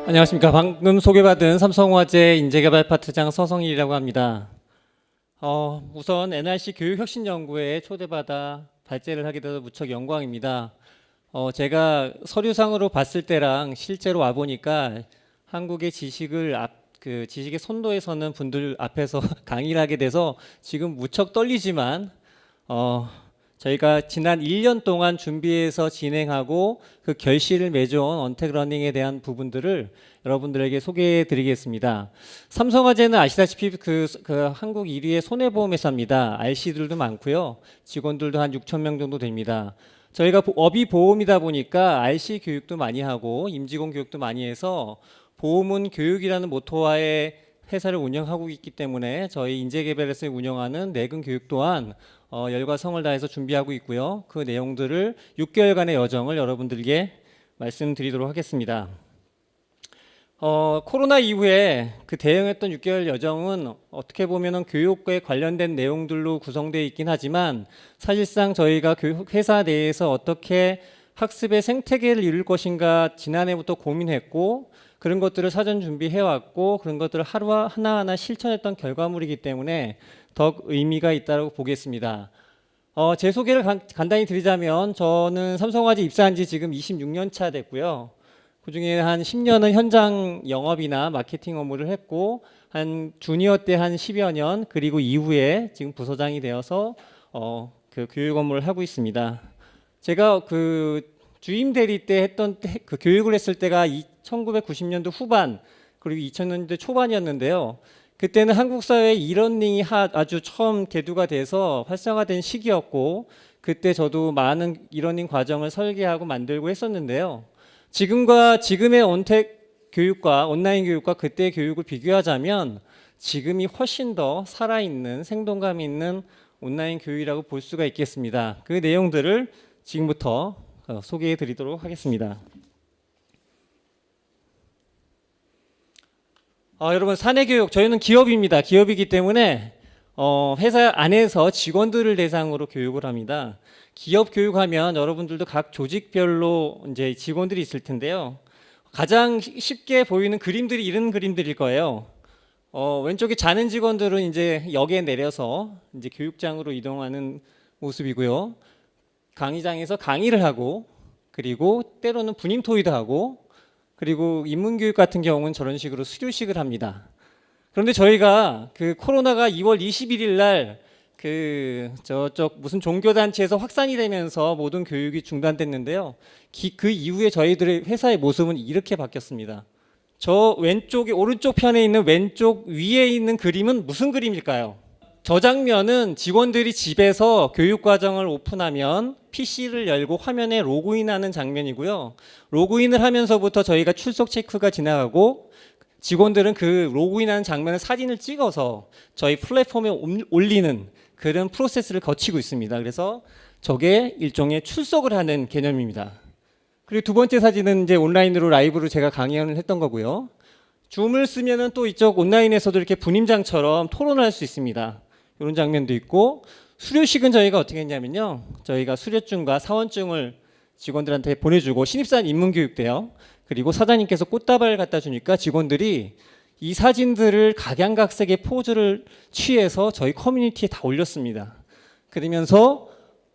안녕하십니까. 방금 소개받은 삼성화재 인재개발 파트장 서성일이라고 합니다. 우선 NRC 교육혁신연구회에 초대받아 발제를 하게 돼서 무척 영광입니다. 제가 서류상으로 봤을 때랑 실제로 와보니까 한국의 지식의 선도에 서는 분들 앞에서 강의를 하게 돼서 지금 무척 떨리지만 저희가 지난 1년 동안 준비해서 진행하고 그 결실을 맺어온 언택러닝에 대한 부분들을 여러분들에게 소개해 드리겠습니다. 삼성화재는 아시다시피 그 한국 1위의 손해보험회사입니다. RC들도 많고요. 직원들도 한 6천 명 정도 됩니다. 저희가 업이 보험이다 보니까 RC 교육도 많이 하고 임직원 교육도 많이 해서 보험은 교육이라는 모토와의 회사를 운영하고 있기 때문에 저희 인재개발에서 운영하는 내근 교육 또한 열과 성을 다해서 준비하고 있고요. 그 내용들을 6개월간의 여정을 여러분들에게 말씀드리도록 하겠습니다. 코로나 이후에 그 대응했던 6개월 여정은 어떻게 보면 교육에 관련된 내용들로 구성되어 있긴 하지만 사실상 저희가 회사 내에서 어떻게 학습의 생태계를 이룰 것인가 지난해부터 고민했고 그런 것들을 사전 준비해왔고 그런 것들을 하나하나 실천했던 결과물이기 때문에 더욱 의미가 있다고 보겠습니다. 제 소개를 간단히 드리자면 저는 삼성화재 입사한 지 지금 26년 차 됐고요. 그중에 한 10년은 현장 영업이나 마케팅 업무를 했고 한 주니어 때 한 10여 년 그리고 이후에 지금 부서장이 되어서 그 교육 업무를 하고 있습니다. 제가 그 주임 대리 때 했던 그 교육을 했을 때가 1990년도 후반 그리고 2000년대 초반이었는데요. 그때는 한국 사회에 이러닝이 아주 처음 개두가 돼서 활성화된 시기였고 그때 저도 많은 이러닝 과정을 설계하고 만들고 했었는데요. 지금의 온택 교육과 온라인 교육과 그때의 교육을 비교하자면 지금이 훨씬 더 살아있는 생동감 있는 온라인 교육이라고 볼 수가 있겠습니다. 그 내용들을 지금부터 소개해 드리도록 하겠습니다. 여러분 사내교육 저희는 기업입니다. 기업이기 때문에 회사 안에서 직원들을 대상으로 교육을 합니다. 기업 교육하면 여러분들도 각 조직별로 이제 직원들이 있을 텐데요. 가장 쉽게 보이는 그림들이 이런 그림들일 거예요. 왼쪽에 자는 직원들은 이제 역에 내려서 이제 교육장으로 이동하는 모습이고요. 강의장에서 강의를 하고 그리고 때로는 분임 토의도 하고 그리고 인문교육 같은 경우는 저런 식으로 수료식을 합니다. 그런데 저희가 그 코로나가 2월 21일 날 저쪽 무슨 종교단체에서 확산이 되면서 모든 교육이 중단됐는데요. 그 이후에 저희들의 회사의 모습은 이렇게 바뀌었습니다. 저 오른쪽 편에 있는 왼쪽 위에 있는 그림은 무슨 그림일까요? 저 장면은 직원들이 집에서 교육과정을 오픈하면 PC를 열고 화면에 로그인하는 장면이고요. 로그인을 하면서부터 저희가 출석 체크가 지나가고 직원들은 그 로그인하는 장면을 사진을 찍어서 저희 플랫폼에 올리는 그런 프로세스를 거치고 있습니다. 그래서 저게 일종의 출석을 하는 개념입니다. 그리고 두 번째 사진은 이제 온라인으로 라이브로 제가 강연을 했던 거고요. 줌을 쓰면은 또 이쪽 온라인에서도 이렇게 분임장처럼 토론을 할 수 있습니다. 이런 장면도 있고 수료식은 저희가 어떻게 했냐면요. 저희가 수료증과 사원증을 직원들한테 보내주고 신입사원 입문교육대요. 그리고 사장님께서 꽃다발을 갖다 주니까 직원들이 이 사진들을 각양각색의 포즈를 취해서 저희 커뮤니티에 다 올렸습니다. 그러면서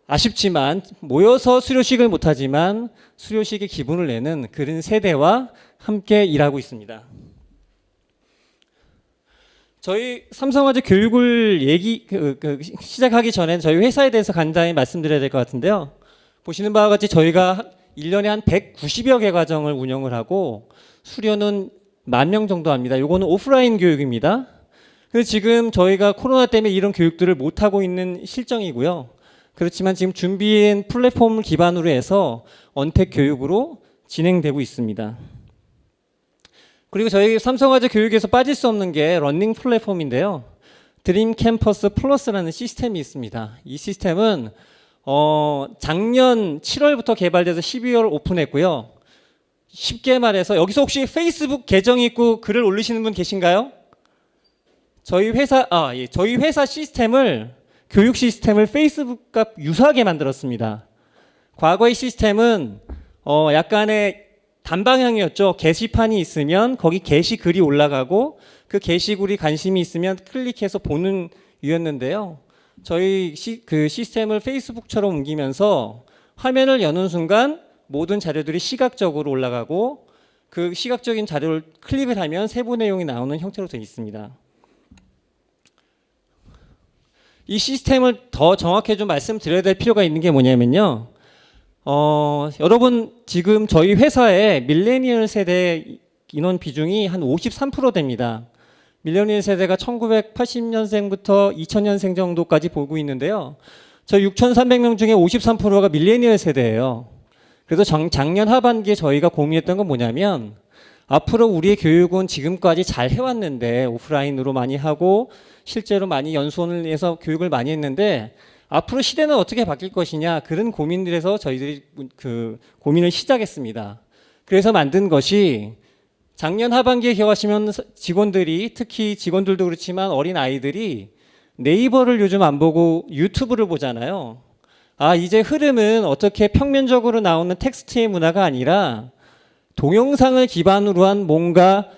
아쉽지만 모여서 수료식을 못하지만 수료식의 기분을 내는 그런 세대와 함께 일하고 있습니다. 저희 삼성화재 교육을 시작하기 전에 저희 회사에 대해서 간단히 말씀드려야 될 것 같은데요. 보시는 바와 같이 저희가 1년에 한 190여 개 과정을 운영을 하고 수료는 10,000명 정도 합니다. 이거는 오프라인 교육입니다. 그래서 지금 저희가 코로나 때문에 이런 교육들을 못하고 있는 실정이고요. 그렇지만 지금 준비한 플랫폼을 기반으로 해서 언택 교육으로 진행되고 있습니다. 그리고 저희 삼성화재 교육에서 빠질 수 없는 게 러닝 플랫폼인데요. 드림 캠퍼스 플러스라는 시스템이 있습니다. 이 시스템은 작년 7월부터 개발돼서 12월 오픈했고요. 쉽게 말해서 여기서 혹시 페이스북 계정 있고 글을 올리시는 분 계신가요? 저희 회사 시스템을 교육 시스템을 페이스북과 유사하게 만들었습니다. 과거의 시스템은 약간의 단방향이었죠. 게시판이 있으면 거기 게시글이 올라가고 그 게시글이 관심이 있으면 클릭해서 보는 유였는데요. 저희 그 시스템을 페이스북처럼 옮기면서 화면을 여는 순간 모든 자료들이 시각적으로 올라가고 그 시각적인 자료를 클릭을 하면 세부 내용이 나오는 형태로 되어 있습니다. 이 시스템을 더 정확히 좀 말씀드려야 될 필요가 있는 게 뭐냐면요. 여러분 지금 저희 회사에 밀레니얼 세대 인원 비중이 한 53% 됩니다. 밀레니얼 세대가 1980년생부터 2000년생 정도까지 보고 있는데요. 저 6,300명 중에 53%가 밀레니얼 세대예요. 그래서 작년 하반기에 저희가 고민했던 건 뭐냐면 앞으로 우리의 교육은 지금까지 잘 해왔는데 오프라인으로 많이 하고 실제로 많이 연수원을 해서 교육을 많이 했는데 앞으로 시대는 어떻게 바뀔 것이냐 그런 고민들에서 저희들이 그 고민을 시작했습니다. 그래서 만든 것이 작년 하반기에 기억하시면 직원들이 특히 직원들도 그렇지만 어린 아이들이 네이버를 요즘 안 보고 유튜브를 보잖아요. 이제 흐름은 어떻게 평면적으로 나오는 텍스트의 문화가 아니라 동영상을 기반으로 한 뭔가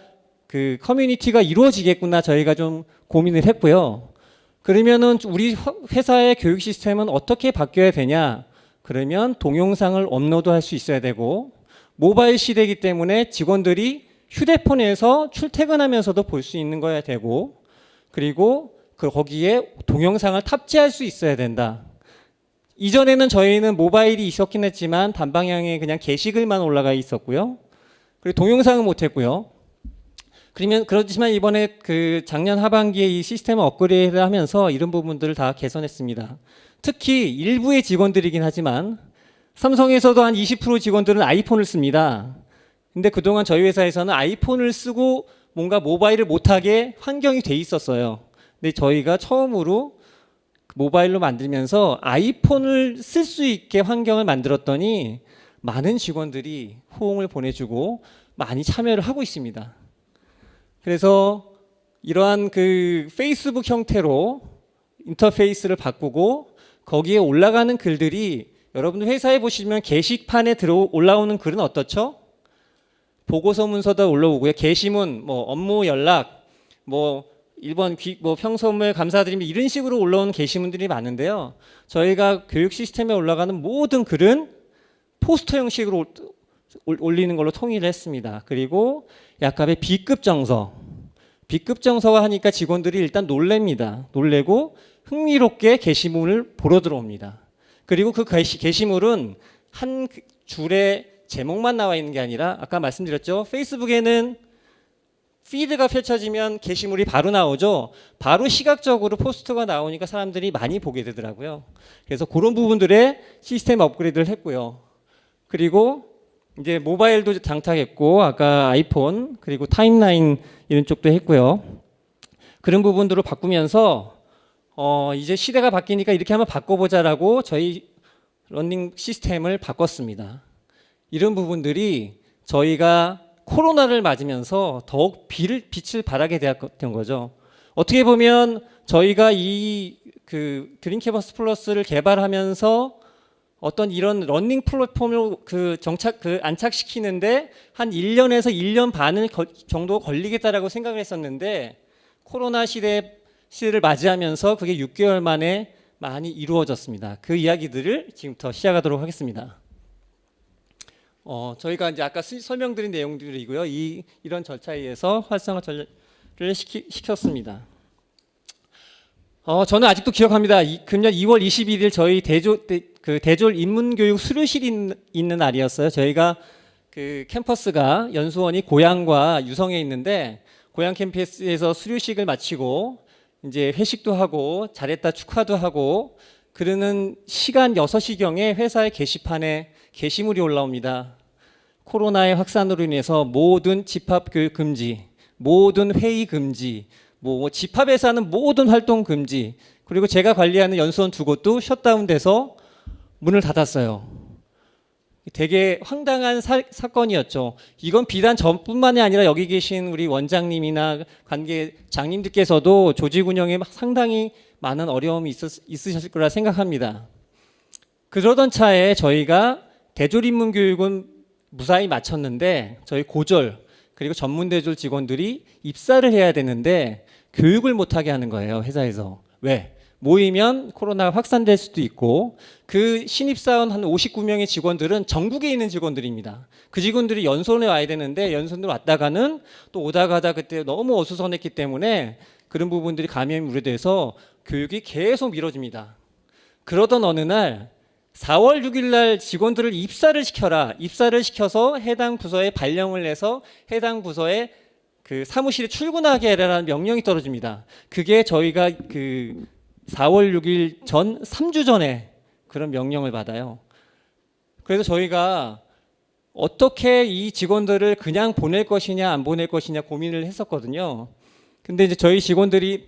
그 커뮤니티가 이루어지겠구나 저희가 좀 고민을 했고요. 그러면은 우리 회사의 교육 시스템은 어떻게 바뀌어야 되냐? 그러면 동영상을 업로드할 수 있어야 되고 모바일 시대이기 때문에 직원들이 휴대폰에서 출퇴근하면서도 볼 수 있는 거야 되고 그리고 거기에 동영상을 탑재할 수 있어야 된다. 이전에는 저희는 모바일이 있었긴 했지만 단방향에 그냥 게시글만 올라가 있었고요. 그리고 동영상은 못했고요. 그렇지만 이번에 그 작년 하반기에 이 시스템을 업그레이드 하면서 이런 부분들을 다 개선했습니다. 특히 일부의 직원들이긴 하지만 삼성에서도 한 20% 직원들은 아이폰을 씁니다. 근데 그동안 저희 회사에서는 아이폰을 쓰고 뭔가 모바일을 못하게 환경이 돼 있었어요. 근데 저희가 처음으로 모바일로 만들면서 아이폰을 쓸 수 있게 환경을 만들었더니 많은 직원들이 호응을 보내주고 많이 참여를 하고 있습니다. 그래서 이러한 그 페이스북 형태로 인터페이스를 바꾸고 거기에 올라가는 글들이 여러분들 회사에 보시면 게시판에 올라오는 글은 어떻죠? 보고서 문서도 올라오고요. 게시문, 뭐 업무 연락, 뭐 1번 뭐 평소에 감사드립니다. 이런 식으로 올라오는 게시문들이 많은데요. 저희가 교육 시스템에 올라가는 모든 글은 포스터 형식으로 올리는 걸로 통일을 했습니다. 그리고 약간의 B급 정서. B급 정서가 하니까 직원들이 일단 놀랍니다. 놀래고 흥미롭게 게시물을 보러 들어옵니다. 그리고 그 게시물은 한 줄에 제목만 나와 있는 게 아니라 아까 말씀드렸죠. 페이스북에는 피드가 펼쳐지면 게시물이 바로 나오죠. 바로 시각적으로 포스트가 나오니까 사람들이 많이 보게 되더라고요. 그래서 그런 부분들에 시스템 업그레이드를 했고요. 그리고 이제 모바일도 장착했고 아까 아이폰 그리고 타임라인 이런 쪽도 했고요. 그런 부분들로 바꾸면서 이제 시대가 바뀌니까 이렇게 한번 바꿔보자라고 저희 러닝 시스템을 바꿨습니다. 이런 부분들이 저희가 코로나를 맞으면서 더욱 빛을 발하게 된 거죠. 어떻게 보면 저희가 이 그 드림캐버스 플러스를 개발하면서 어떤 이런 러닝 플랫폼을 안착시키는데 한 1년에서 1년 반을 정도 걸리겠다라고 생각을 했었는데 코로나 시대를 맞이하면서 그게 6개월 만에 많이 이루어졌습니다. 그 이야기들을 지금부터 시작하도록 하겠습니다. 저희가 이제 아까 설명드린 내용들이고요. 이런 절차에 의해서 활성화를 시켰습니다. 저는 아직도 기억합니다. 금년 2월 21일 저희 대졸 인문교육 수료실이 있는 날이었어요. 저희가 그 캠퍼스가 연수원이 고양과 유성에 있는데 고양 캠퍼스에서 수료식을 마치고 이제 회식도 하고 잘했다 축하도 하고 그러는 시간 6시경에 회사의 게시판에 게시물이 올라옵니다. 코로나의 확산으로 인해서 모든 집합 교육 금지, 모든 회의 금지, 뭐 집합에서 하는 모든 활동 금지, 그리고 제가 관리하는 연수원 2곳도 셧다운돼서 문을 닫았어요. 되게 황당한 사건이었죠. 이건 비단 저뿐만이 아니라 여기 계신 우리 원장님이나 관계장님들께서도 조직 운영에 상당히 많은 어려움이 있으셨을 거라 생각합니다. 그러던 차에 저희가 대졸인문교육은 무사히 마쳤는데 저희 고졸 그리고 전문대졸 직원들이 입사를 해야 되는데 교육을 못하게 하는 거예요, 회사에서. 왜? 모이면 코로나가 확산될 수도 있고, 그 신입사원 한 59명의 직원들은 전국에 있는 직원들입니다. 그 직원들이 연수원에 와야 되는데 연수원에 왔다가는 또 오다 가다 그때 너무 어수선했기 때문에 그런 부분들이 감염이 우려돼서 교육이 계속 미뤄집니다. 그러던 어느 날 4월 6일 날 직원들을 입사를 시켜라. 입사를 시켜서 해당 부서에 발령을 내서 해당 부서에 그 사무실에 출근하게 해라라는 명령이 떨어집니다. 그게 저희가 그 4월 6일 전 3주 전에 그런 명령을 받아요. 그래서 저희가 어떻게 이 직원들을 그냥 보낼 것이냐 안 보낼 것이냐 고민을 했었거든요. 근데 이제 저희 직원들이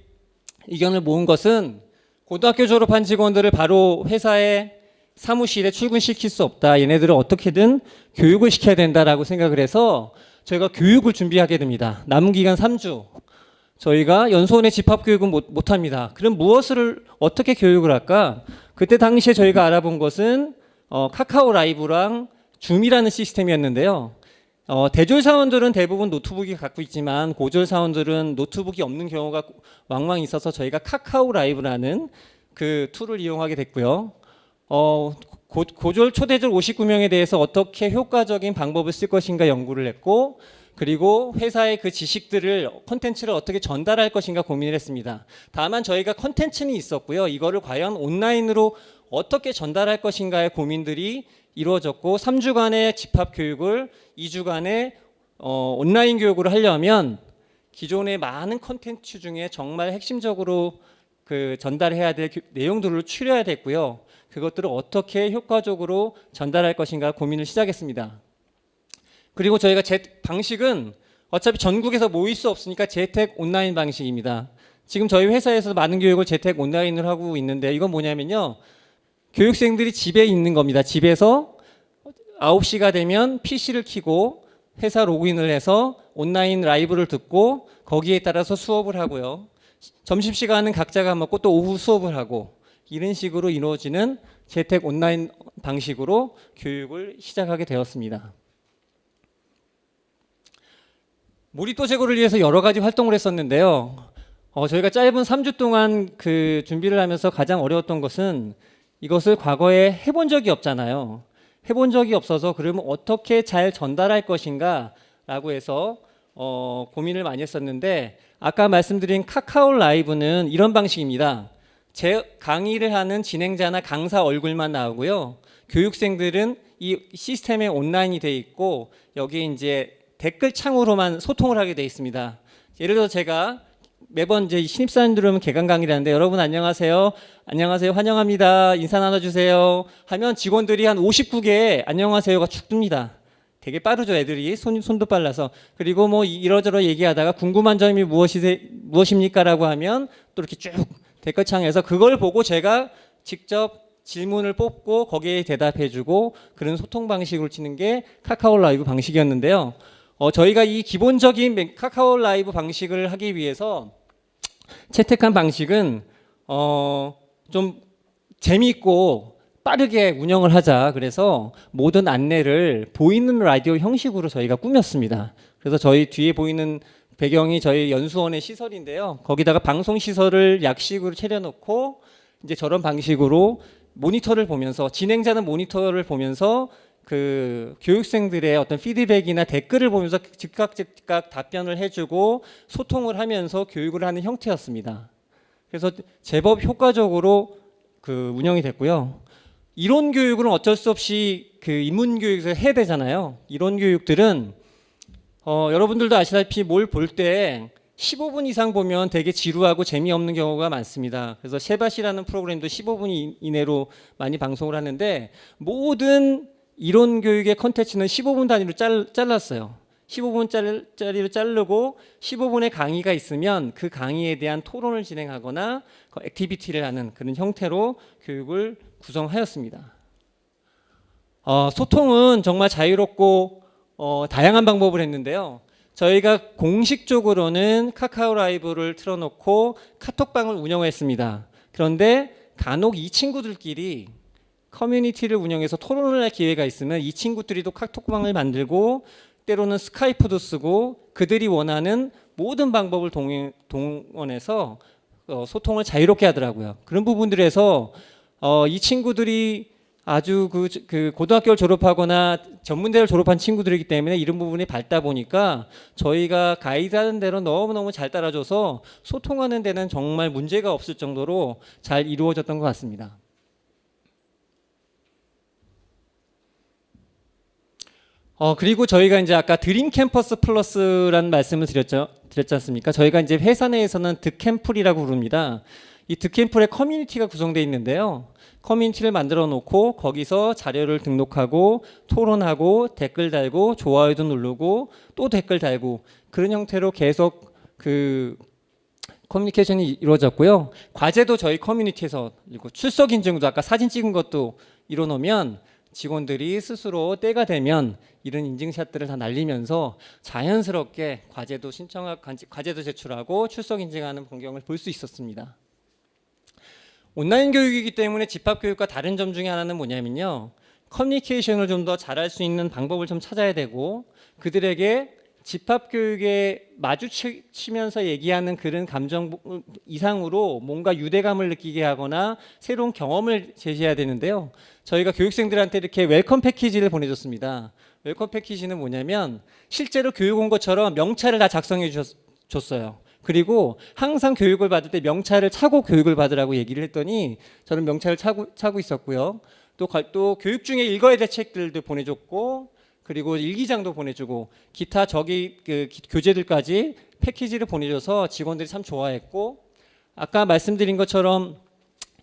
의견을 모은 것은 고등학교 졸업한 직원들을 바로 회사에 사무실에 출근시킬 수 없다. 얘네들을 어떻게든 교육을 시켜야 된다라고 생각을 해서 저희가 교육을 준비하게 됩니다. 남은 기간 3주. 저희가 연수원의 집합교육은 못합니다. 그럼 무엇을 어떻게 교육을 할까? 그때 당시에 저희가 알아본 것은 카카오 라이브랑 줌이라는 시스템이었는데요. 대졸 사원들은 대부분 노트북이 갖고 있지만 고졸 사원들은 노트북이 없는 경우가 왕왕 있어서 저희가 카카오 라이브라는 그 툴을 이용하게 됐고요. 고졸 초대졸 59명에 대해서 어떻게 효과적인 방법을 쓸 것인가 연구를 했고, 그리고 회사의 그 지식들을 콘텐츠를 어떻게 전달할 것인가 고민을 했습니다. 다만 저희가 콘텐츠는 있었고요. 이거를 과연 온라인으로 어떻게 전달할 것인가의 고민들이 이루어졌고, 3주간의 집합 교육을 2주간의 온라인 교육으로 하려면 기존의 많은 콘텐츠 중에 정말 핵심적으로 그 전달해야 될 내용들을 추려야 됐고요. 그것들을 어떻게 효과적으로 전달할 것인가 고민을 시작했습니다. 그리고 저희가 방식은 어차피 전국에서 모일 수 없으니까 재택 온라인 방식입니다. 지금 저희 회사에서 많은 교육을 재택 온라인으로 하고 있는데, 이건 뭐냐면요, 교육생들이 집에 있는 겁니다. 집에서 9시가 되면 PC를 켜고 회사 로그인을 해서 온라인 라이브를 듣고 거기에 따라서 수업을 하고요. 점심시간은 각자가 먹고 또 오후 수업을 하고, 이런 식으로 이루어지는 재택 온라인 방식으로 교육을 시작하게 되었습니다. 몰입도 제고를 위해서 여러 가지 활동을 했었는데요. 저희가 짧은 3주 동안 그 준비를 하면서 가장 어려웠던 것은, 이것을 과거에 해본 적이 없잖아요. 해본 적이 없어서 그러면 어떻게 잘 전달할 것인가 라고 해서 고민을 많이 했었는데, 아까 말씀드린 카카오 라이브는 이런 방식입니다. 제 강의를 하는 진행자나 강사 얼굴만 나오고요. 교육생들은 이 시스템에 온라인이 돼 있고, 여기 이제 댓글 창으로만 소통을 하게 돼 있습니다. 예를 들어 제가 매번 이제 신입사원들 오면 개강 강의를 하는데, 여러분 안녕하세요. 안녕하세요. 환영합니다. 인사 나눠주세요. 하면 직원들이 한 59개 안녕하세요가 축 뜹니다. 되게 빠르죠, 애들이. 손도 빨라서. 그리고 뭐 이러저러 얘기하다가 궁금한 점이 무엇입니까? 라고 하면 또 이렇게 쭉 댓글창에서 그걸 보고 제가 직접 질문을 뽑고 거기에 대답해주고, 그런 소통 방식으로 치는 게 카카오 라이브 방식이었는데요. 저희가 이 기본적인 카카오 라이브 방식을 하기 위해서 채택한 방식은 좀 재미있고 빠르게 운영을 하자. 그래서 모든 안내를 보이는 라디오 형식으로 저희가 꾸몄습니다. 그래서 저희 뒤에 보이는 배경이 저희 연수원의 시설인데요. 거기다가 방송 시설을 약식으로 차려놓고 이제 저런 방식으로 모니터를 보면서, 진행자는 모니터를 보면서 그 교육생들의 어떤 피드백이나 댓글을 보면서 즉각 답변을 해주고 소통을 하면서 교육을 하는 형태였습니다. 그래서 제법 효과적으로 그 운영이 됐고요. 이론 교육은 어쩔 수 없이 그 인문 교육에서 해야 되잖아요. 이론 교육들은 여러분들도 아시다시피 뭘 볼 때 15분 이상 보면 되게 지루하고 재미없는 경우가 많습니다. 그래서 셰밭이라는 프로그램도 15분 이내로 많이 방송을 하는데, 모든 이론 교육의 컨텐츠는 15분 단위로 잘랐어요. 15분짜리로 자르고 15분의 강의가 있으면 그 강의에 대한 토론을 진행하거나 액티비티를 하는 그런 형태로 교육을 구성하였습니다. 소통은 정말 자유롭고 다양한 방법을 했는데요. 저희가 공식적으로는 카카오 라이브를 틀어놓고 카톡방을 운영했습니다. 그런데 간혹 이 친구들끼리 커뮤니티를 운영해서 토론을 할 기회가 있으면 이 친구들이 또 카톡방을 만들고 때로는 스카이프도 쓰고 그들이 원하는 모든 방법을 동원해서 소통을 자유롭게 하더라고요. 그런 부분들에서 이 친구들이 아주 그 고등학교를 졸업하거나 전문대를 졸업한 친구들이기 때문에 이런 부분이 밝다 보니까 저희가 가이드하는 대로 너무너무 잘 따라줘서 소통하는 데는 정말 문제가 없을 정도로 잘 이루어졌던 것 같습니다. 그리고 저희가 이제 아까 드림 캠퍼스 플러스라는 말씀을 드렸지 않습니까? 저희가 이제 회사 내에서는 득캠플이라고 부릅니다. 이 득캠플에 커뮤니티가 구성되어 있는데요. 커뮤니티를 만들어 놓고 거기서 자료를 등록하고 토론하고 댓글 달고 좋아요도 누르고 또 댓글 달고 그런 형태로 계속 그 커뮤니케이션이 이루어졌고요. 과제도 저희 커뮤니티에서 그리고 출석 인증도 아까 사진 찍은 것도 이뤄놓으면 직원들이 스스로 때가 되면 이런 인증샷들을 다 날리면서 자연스럽게 과제도 제출하고 출석 인증하는 광경을 볼 수 있었습니다. 온라인 교육이기 때문에 집합교육과 다른 점 중에 하나는 뭐냐면요. 커뮤니케이션을 좀 더 잘할 수 있는 방법을 좀 찾아야 되고 그들에게 집합교육에 마주치면서 얘기하는 그런 감정 이상으로 뭔가 유대감을 느끼게 하거나 새로운 경험을 제시해야 되는데요. 저희가 교육생들한테 이렇게 웰컴 패키지를 보내줬습니다. 웰컴 패키지는 뭐냐면 실제로 교육 온 것처럼 명찰을 다 작성해 줬어요. 그리고 항상 교육을 받을 때 명찰을 차고 교육을 받으라고 얘기를 했더니 저는 명찰을 차고 있었고요. 또 교육 중에 읽어야 될 책들도 보내줬고 그리고 일기장도 보내주고 기타 교재들까지 패키지를 보내줘서 직원들이 참 좋아했고 아까 말씀드린 것처럼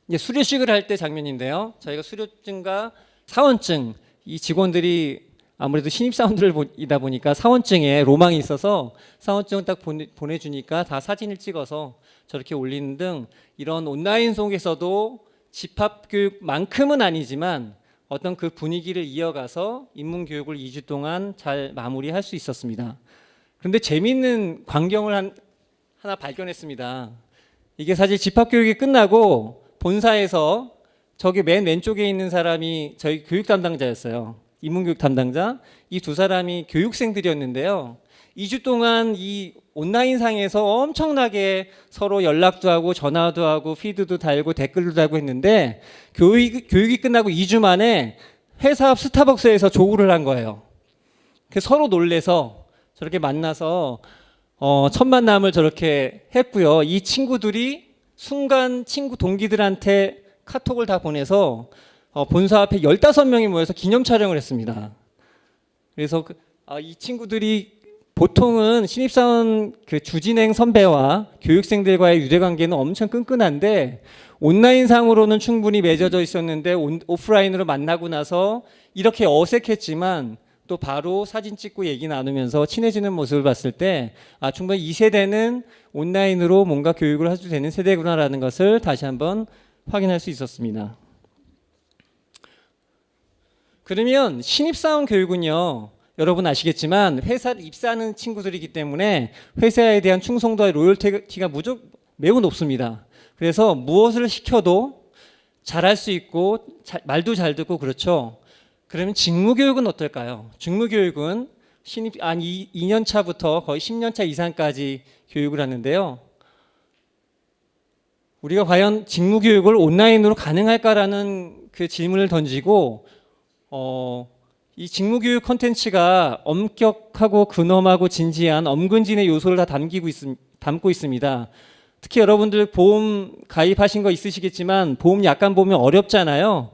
이제 수료식을 할 때 장면인데요. 저희가 수료증과 사원증 이 직원들이 아무래도 신입사원들이다 보니까 사원증에 로망이 있어서 사원증을 딱 보내주니까 다 사진을 찍어서 저렇게 올리는 등 이런 온라인 속에서도 집합교육만큼은 아니지만 어떤 그 분위기를 이어가서 인문교육을 2주 동안 잘 마무리할 수 있었습니다. 그런데 재미있는 광경을 하나 발견했습니다. 이게 사실 집합교육이 끝나고 본사에서 저기 맨 왼쪽에 있는 사람이 저희 교육 담당자였어요. 인문교육 담당자. 이 두 사람이 교육생들이었는데요. 2주 동안 이 온라인상에서 엄청나게 서로 연락도 하고 전화도 하고 피드도 달고 댓글도 달고 했는데 교육이 끝나고 2주 만에 회사 앞 스타벅스에서 조우를 한 거예요. 서로 놀래서 저렇게 만나서 첫 만남을 저렇게 했고요. 이 친구들이 순간 친구 동기들한테 카톡을 다 보내서 본사 앞에 15명이 모여서 기념 촬영을 했습니다. 그래서 이 친구들이 보통은 신입사원 그 주진행 선배와 교육생들과의 유대관계는 엄청 끈끈한데 온라인상으로는 충분히 맺어져 있었는데 오프라인으로 만나고 나서 이렇게 어색했지만 또 바로 사진 찍고 얘기 나누면서 친해지는 모습을 봤을 때 충분히 이 세대는 온라인으로 뭔가 교육을 해도 되는 세대구나라는 것을 다시 한번 확인할 수 있었습니다. 그러면 신입사원 교육은요. 여러분 아시겠지만 회사를 입사하는 친구들이기 때문에 회사에 대한 충성도와 로열티가 매우 높습니다. 그래서 무엇을 시켜도 잘할 수 있고 말도 잘 듣고 그렇죠. 그러면 직무교육은 어떨까요? 직무교육은 신입 2년 차부터 거의 10년 차 이상까지 교육을 하는데요. 우리가 과연 직무교육을 온라인으로 가능할까라는 그 질문을 던지고 이 직무교육 콘텐츠가 엄격하고 근엄하고 진지한 엄근진의 요소를 다 담고 있습니다. 특히 여러분들 보험 가입하신 거 있으시겠지만 보험 약관 보면 어렵잖아요.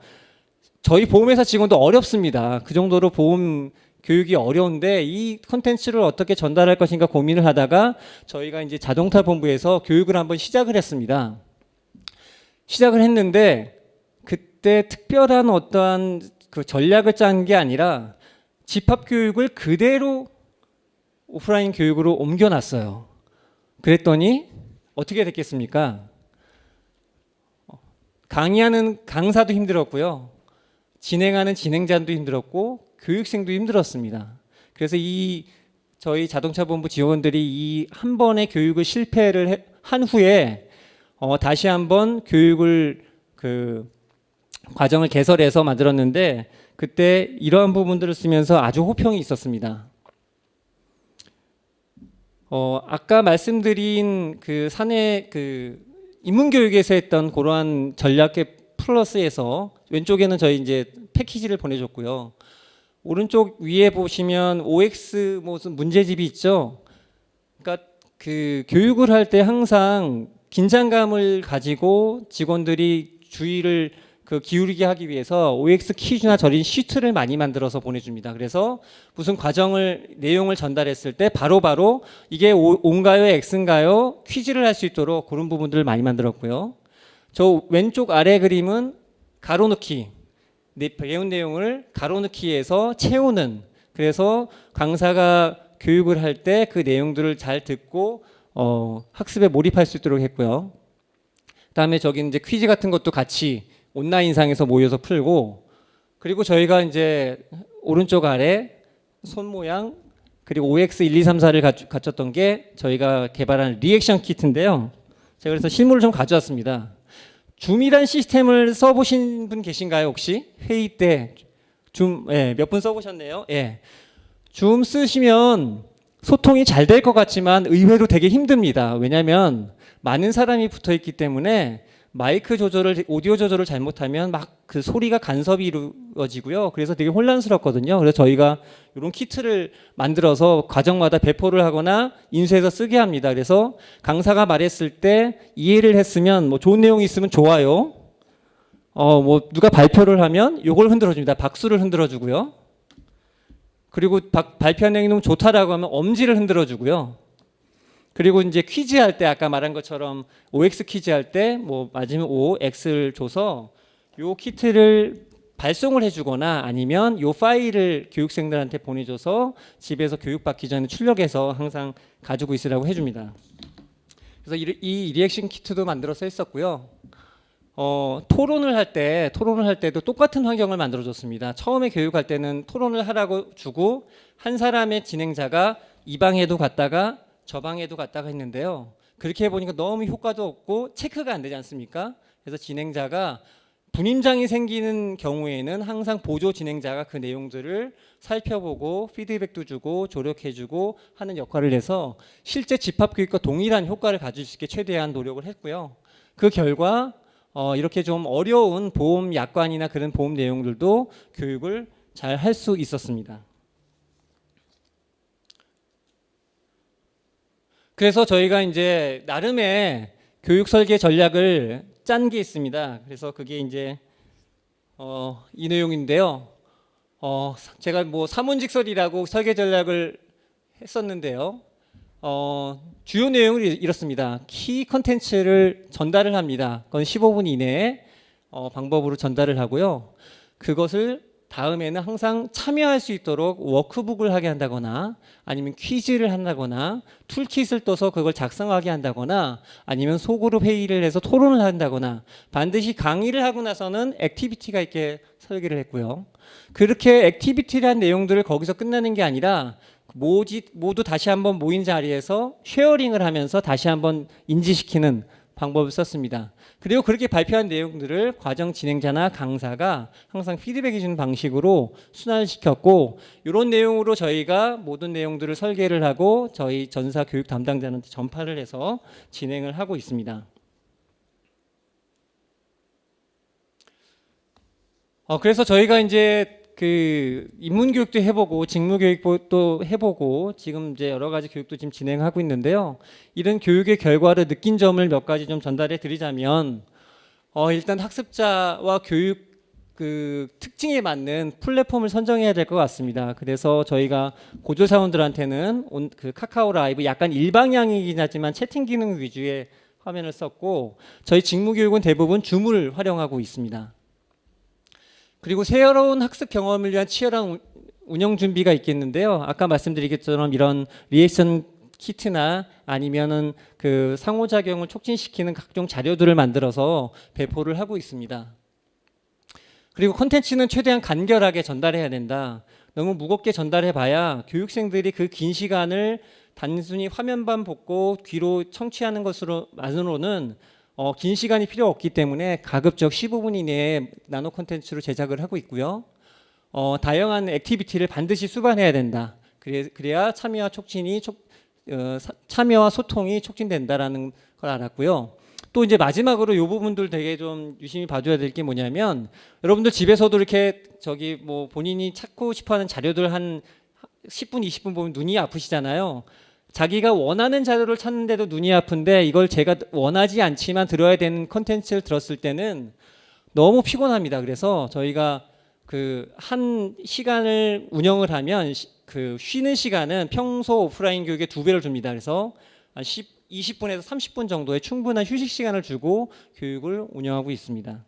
저희 보험회사 직원도 어렵습니다. 그 정도로 보험 교육이 어려운데 이 콘텐츠를 어떻게 전달할 것인가 고민을 하다가 저희가 이제 자동차 본부에서 교육을 한번 시작을 했습니다. 시작을 했는데 그때 특별한 어떠한 그 전략을 짠 게 아니라 집합교육을 그대로 오프라인 교육으로 옮겨놨어요. 그랬더니 어떻게 됐겠습니까? 강의하는 강사도 힘들었고요. 진행하는 진행자도 힘들었고 교육생도 힘들었습니다. 그래서 저희 자동차본부 직원들이 이 한 번의 교육을 실패를 한 후에 다시 한번 교육을 과정을 개설해서 만들었는데 그때 이러한 부분들을 쓰면서 아주 호평이 있었습니다. 아까 말씀드린 그 사내 그 인문교육에서 했던 그러한 전략의 플러스에서 왼쪽에는 저희 이제 패키지를 보내줬고요. 오른쪽 위에 보시면 OX 무슨 문제집이 있죠. 그러니까 그 교육을 할 때 항상 긴장감을 가지고 직원들이 주의를 기울이게 하기 위해서 OX 퀴즈나 저린 시트를 많이 만들어서 보내줍니다. 그래서 무슨 내용을 전달했을 때 바로바로 이게 O인가요, X인가요? 퀴즈를 할 수 있도록 그런 부분들을 많이 만들었고요. 저 왼쪽 아래 그림은 가로넣기, 배운 내용을 가로넣기에서 채우는, 그래서 강사가 교육을 할 때 그 내용들을 잘 듣고 학습에 몰입할 수 있도록 했고요. 그다음에 저기 이제 퀴즈 같은 것도 같이 온라인상에서 모여서 풀고, 그리고 저희가 이제 오른쪽 아래 손 모양 그리고 OX 1, 2, 3, 4를 갖췄던 게 저희가 개발한 리액션 키트인데요. 제가 그래서 실물을 좀 가져왔습니다. 줌이란 시스템을 써보신 분 계신가요 혹시? 회의 때 줌, 몇 분 써보셨네요. 줌 쓰시면 소통이 잘 될 것 같지만 의외로 되게 힘듭니다. 왜냐하면 많은 사람이 붙어 있기 때문에 마이크 조절을, 오디오 조절을 잘못하면 막 그 소리가 간섭이 이루어지고요. 그래서 되게 혼란스럽거든요. 그래서 저희가 이런 키트를 만들어서 과정마다 배포를 하거나 인수해서 쓰게 합니다. 그래서 강사가 말했을 때 이해를 했으면 뭐 좋은 내용이 있으면 좋아요. 뭐 누가 발표를 하면 이걸 흔들어줍니다. 박수를 흔들어주고요. 그리고 발표한 내용이 너무 좋다라고 하면 엄지를 흔들어주고요. 그리고 이제 퀴즈 할 때 아까 말한 것처럼 OX 퀴즈 할 때 뭐 맞으면 O, X를 줘서 요 키트를 발송을 해주거나 아니면 요 파일을 교육생들한테 보내줘서 집에서 교육받기 전에 출력해서 항상 가지고 있으라고 해줍니다. 그래서 이 리액션 키트도 만들어서 했었고요. 토론을 할 때도 똑같은 환경을 만들어줬습니다. 처음에 교육할 때는 토론을 하라고 주고 한 사람의 진행자가 이 방에도 갔다가 저 방에도 갔다가 했는데요. 그렇게 해보니까 너무 효과도 없고 체크가 안 되지 않습니까? 그래서 진행자가 분임장이 생기는 경우에는 항상 보조 진행자가 그 내용들을 살펴보고 피드백도 주고 조력해주고 하는 역할을 해서 실제 집합교육과 동일한 효과를 가질 수 있게 최대한 노력을 했고요. 그 결과 이렇게 좀 어려운 보험 약관이나 그런 보험 내용들도 교육을 잘 할 수 있었습니다. 그래서 저희가 이제 나름의 교육 설계 전략을 짠 게 있습니다. 그래서 그게 이제 이 내용인데요. 제가 뭐 사문직설이라고 설계 전략을 했었는데요. 주요 내용은 이렇습니다. 키 컨텐츠를 전달을 합니다. 그건 15분 이내에 방법으로 전달을 하고요. 그것을 다음에는 항상 참여할 수 있도록 워크북을 하게 한다거나 아니면 퀴즈를 한다거나 툴킷을 떠서 그걸 작성하게 한다거나 아니면 소그룹 회의를 해서 토론을 한다거나 반드시 강의를 하고 나서는 액티비티가 있게 설계를 했고요. 그렇게 액티비티를 한 내용들을 거기서 끝나는 게 아니라 모두 다시 한번 모인 자리에서 쉐어링을 하면서 다시 한번 인지시키는 방법을 썼습니다. 그리고 그렇게 발표한 내용들을 과정 진행자나 강사가 항상 피드백해 주는 방식으로 순환을 시켰고, 이런 내용으로 저희가 모든 내용들을 설계를 하고 저희 전사 교육 담당자한테 전파를 해서 진행을 하고 있습니다. 그래서 저희가 이제 그 인문교육도 해보고 직무교육도 해보고 지금 이제 여러 가지 교육도 지금 진행하고 있는데요. 이런 교육의 결과를 느낀 점을 몇 가지 좀 전달해 드리자면, 일단 학습자와 교육 그 특징에 맞는 플랫폼을 선정해야 될 것 같습니다. 그래서 저희가 고조사원들한테는 그 카카오 라이브 약간 일방향이긴 하지만 채팅 기능 위주의 화면을 썼고, 저희 직무교육은 대부분 줌을 활용하고 있습니다. 그리고 새로운 학습 경험을 위한 치열한 운영 준비가 있겠는데요. 아까 말씀드린 것처럼 이런 리액션 키트나 아니면은 그 상호작용을 촉진시키는 각종 자료들을 만들어서 배포를 하고 있습니다. 그리고 콘텐츠는 최대한 간결하게 전달해야 된다. 너무 무겁게 전달해봐야 교육생들이 그 긴 시간을 단순히 화면만 보고 귀로 청취하는 것으로만으로는 긴 시간이 필요 없기 때문에 가급적 15분 이내에 나노 콘텐츠로 제작을 하고 있고요. 다양한 액티비티를 반드시 수반해야 된다. 그래야 참여와 소통이 촉진된다라는 걸 알았고요. 또 이제 마지막으로 이 부분들 되게 좀 유심히 봐줘야 될 게 뭐냐면, 여러분들 집에서도 이렇게 뭐 본인이 찾고 싶어하는 자료들 한 10분, 20분 보면 눈이 아프시잖아요. 자기가 원하는 자료를 찾는데도 눈이 아픈데 이걸 제가 원하지 않지만 들어야 되는 콘텐츠를 들었을 때는 너무 피곤합니다. 그래서 저희가 그 한 시간을 운영을 하면 그 쉬는 시간은 평소 오프라인 교육의 2배를 줍니다. 그래서 한 20분에서 30분 정도의 충분한 휴식 시간을 주고 교육을 운영하고 있습니다.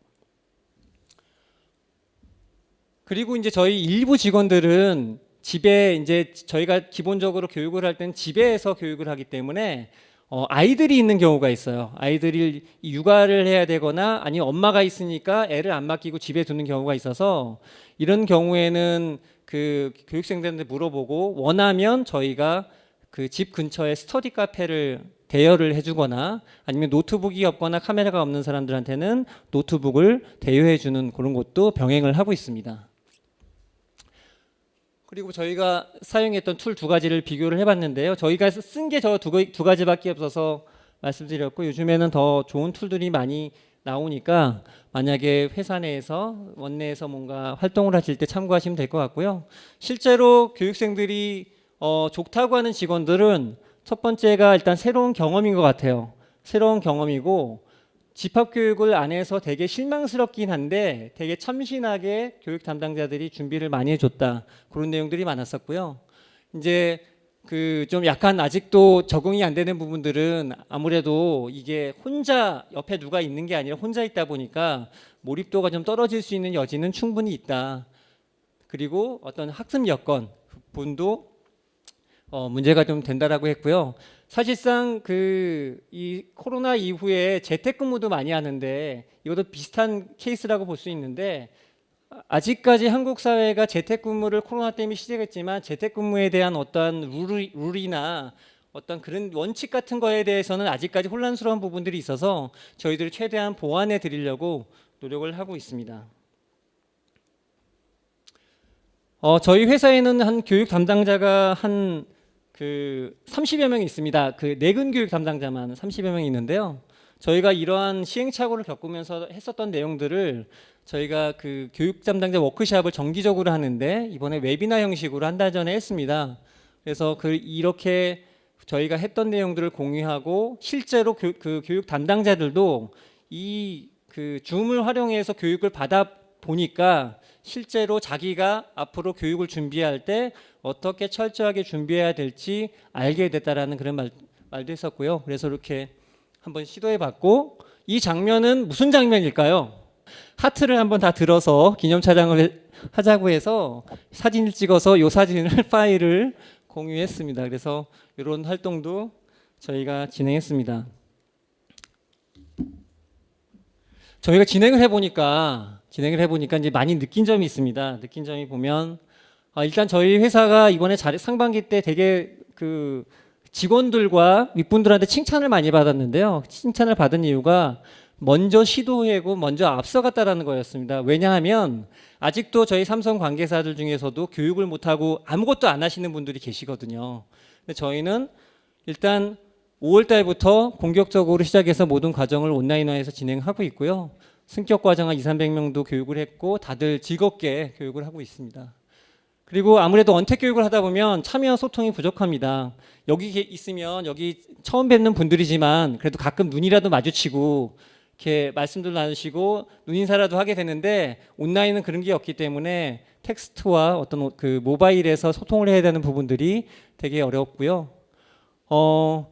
그리고 이제 저희 일부 직원들은 집에 이제 저희가 기본적으로 교육을 할 때는 집에서 교육을 하기 때문에 아이들이 있는 경우가 있어요. 아이들이 육아를 해야 되거나 아니면 엄마가 있으니까 애를 안 맡기고 집에 두는 경우가 있어서 이런 경우에는 그 교육생들한테 물어보고 원하면 저희가 그 집 근처에 스터디 카페를 대여를 해주거나 아니면 노트북이 없거나 카메라가 없는 사람들한테는 노트북을 대여해주는 그런 것도 병행을 하고 있습니다. 그리고 저희가 사용했던 툴 2가지를 비교를 해봤는데요. 저희가 쓴 게 저 두 가지밖에 없어서 말씀드렸고, 요즘에는 더 좋은 툴들이 많이 나오니까 만약에 회사 내에서 원내에서 뭔가 활동을 하실 때 참고하시면 될 것 같고요. 실제로 교육생들이 좋다고 하는 직원들은 첫 번째가 일단 새로운 경험인 것 같아요. 새로운 경험이고 집합교육을 안 해서 되게 실망스럽긴 한데 되게 참신하게 교육 담당자들이 준비를 많이 해줬다. 그런 내용들이 많았었고요. 이제 그 좀 약간 아직도 적응이 안 되는 부분들은 아무래도 이게 혼자 옆에 누가 있는 게 아니라 혼자 있다 보니까 몰입도가 좀 떨어질 수 있는 여지는 충분히 있다. 그리고 어떤 학습 여건 부분도 문제가 좀 된다라고 했고요. 사실상 이 코로나 이후에 재택근무도 많이 하는데 이것도 비슷한 케이스라고 볼 수 있는데, 아직까지 한국 사회가 재택근무를 코로나 때문에 시작했지만 재택근무에 대한 어떤 룰이나 어떤 그런 원칙 같은 거에 대해서는 아직까지 혼란스러운 부분들이 있어서 저희들이 최대한 보완해 드리려고 노력을 하고 있습니다. 저희 회사에는 한 교육 담당자가 한 30여 명이 있습니다. 그 내근 교육 담당자만 30여 명이 있는데요. 저희가 이러한 시행착오를 겪으면서 했었던 내용들을 저희가 그 교육 담당자 워크숍을 정기적으로 하는데 이번에 웨비나 형식으로 한 달 전에 했습니다. 그래서 이렇게 저희가 했던 내용들을 공유하고 실제로 그 교육 담당자들도 그 줌을 활용해서 교육을 받아 보니까 실제로 자기가 앞으로 교육을 준비할 때 어떻게 철저하게 준비해야 될지 알게 됐다라는 그런 말도 했었고요. 그래서 이렇게 한번 시도해봤고, 이 장면은 무슨 장면일까요? 하트를 한번 다 들어서 기념 촬영을 하자고 해서 사진을 찍어서 이 사진을 파일을 공유했습니다. 그래서 이런 활동도 저희가 진행했습니다. 저희가 진행을 해보니까 이제 많이 느낀 점이 있습니다. 느낀 점이 보면 일단 저희 회사가 이번에 상반기 때 되게 그 직원들과 윗분들한테 칭찬을 많이 받았는데요. 칭찬을 받은 이유가 먼저 시도하고 먼저 앞서갔다라는 거였습니다. 왜냐하면 아직도 저희 삼성 관계사들 중에서도 교육을 못하고 아무것도 안 하시는 분들이 계시거든요. 근데 저희는 일단 5월 달부터 본격적으로 시작해서 모든 과정을 온라인화해서 진행하고 있고요. 승격 과정 한 200~300명도 교육을 했고 다들 즐겁게 교육을 하고 있습니다. 그리고 아무래도 언택 교육을 하다 보면 참여와 소통이 부족합니다. 여기 있으면 여기 처음 뵙는 분들이지만 그래도 가끔 눈이라도 마주치고 이렇게 말씀도 나누시고 눈인사라도 하게 되는데, 온라인은 그런 게 없기 때문에 텍스트와 어떤 그 모바일에서 소통을 해야 되는 부분들이 되게 어렵고요.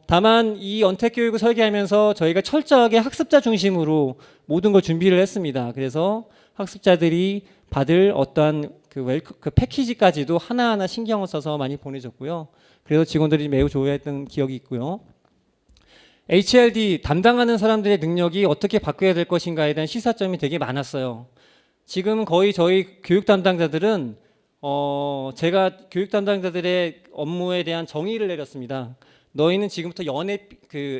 다만 이 언택 교육을 설계하면서 저희가 철저하게 학습자 중심으로 모든 걸 준비를 했습니다. 그래서 학습자들이 받을 어떠한 그 패키지까지도 하나하나 신경을 써서 많이 보내줬고요. 그래서 직원들이 매우 좋아했던 기억이 있고요. HRD 담당하는 사람들의 능력이 어떻게 바뀌어야 될 것인가에 대한 시사점이 되게 많았어요. 지금 거의 저희 교육 담당자들은 제가 교육 담당자들의 업무에 대한 정의를 내렸습니다. 너희는 지금부터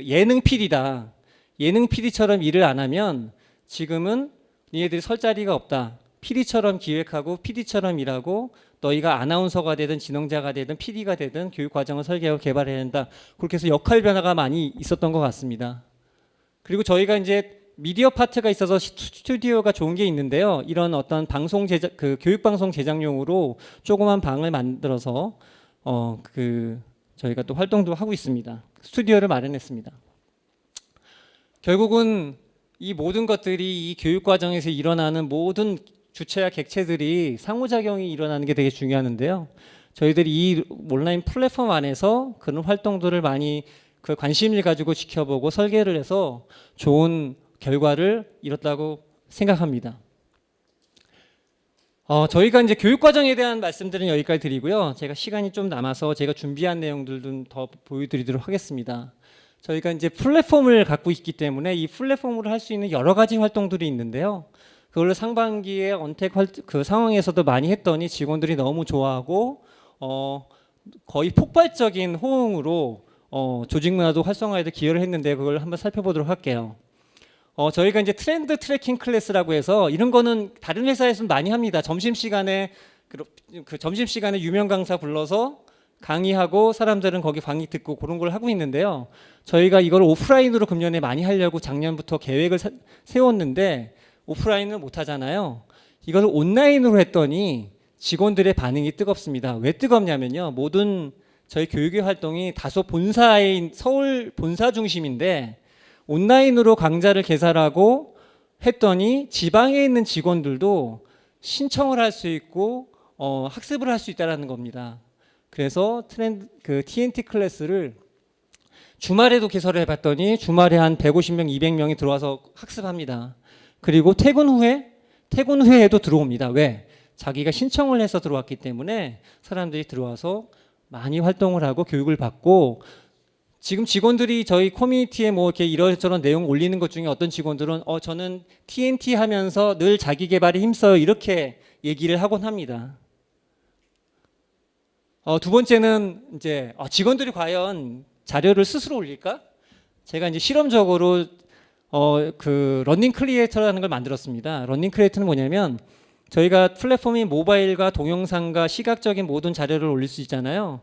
예능 PD다. 예능 PD처럼 일을 안 하면 지금은 니네들이 설 자리가 없다. PD처럼 기획하고 PD처럼 일하고 너희가 아나운서가 되든 진행자가 되든 PD가 되든 교육 과정을 설계하고 개발해야 한다. 그렇게 해서 역할 변화가 많이 있었던 것 같습니다. 그리고 저희가 이제 미디어 파트가 있어서 스튜디오가 좋은 게 있는데요. 이런 어떤 방송 제작, 그 교육 방송 제작용으로 조그만 방을 만들어서 저희가 또 활동도 하고 있습니다. 스튜디오를 마련했습니다. 결국은 이 모든 것들이 이 교육 과정에서 일어나는 모든 주체와 객체들이 상호작용이 일어나는 게 되게 중요한데요. 저희들이 이 온라인 플랫폼 안에서 그런 활동들을 많이 그 관심을 가지고 지켜보고 설계를 해서 좋은 결과를 이뤘다고 생각합니다. 저희가 이제 교육 과정에 대한 말씀들은 여기까지 드리고요. 제가 시간이 좀 남아서 제가 준비한 내용들도 더 보여드리도록 하겠습니다. 저희가 이제 플랫폼을 갖고 있기 때문에 이 플랫폼으로 할 수 있는 여러 가지 활동들이 있는데요. 그걸로 상반기에 언택 그 상황에서도 많이 했더니 직원들이 너무 좋아하고 거의 폭발적인 호응으로 조직 문화도 활성화에도 기여를 했는데 그걸 한번 살펴보도록 할게요. 저희가 이제 트렌드 트래킹 클래스라고 해서 이런 거는 다른 회사에서는 많이 합니다. 점심시간에 그 점심시간에 유명 강사 불러서 강의하고 사람들은 거기 강의 듣고 그런 걸 하고 있는데요. 저희가 이걸 오프라인으로 금년에 많이 하려고 작년부터 계획을 세웠는데 오프라인은 못 하잖아요. 이걸 온라인으로 했더니 직원들의 반응이 뜨겁습니다. 왜 뜨겁냐면요. 모든 저희 교육의 활동이 다소 본사인 서울 본사 중심인데 온라인으로 강좌를 개설하고 했더니 지방에 있는 직원들도 신청을 할 수 있고 학습을 할 수 있다는 겁니다. 그래서 그 TNT 클래스를 주말에도 개설을 해봤더니 주말에 한 150명, 200명이 들어와서 학습합니다. 그리고 퇴근 후에도 들어옵니다. 왜? 자기가 신청을 해서 들어왔기 때문에 사람들이 들어와서 많이 활동을 하고 교육을 받고 지금 직원들이 저희 커뮤니티에 뭐 이렇게 이런저런 내용 올리는 것 중에 어떤 직원들은 저는 TNT 하면서 늘 자기 개발에 힘써요 이렇게 얘기를 하곤 합니다. 두 번째는 이제 직원들이 과연 자료를 스스로 올릴까? 제가 이제 실험적으로 그 러닝 크리에이터라는 걸 만들었습니다. 러닝 크리에이터는 뭐냐면 저희가 플랫폼이 모바일과 동영상과 시각적인 모든 자료를 올릴 수 있잖아요.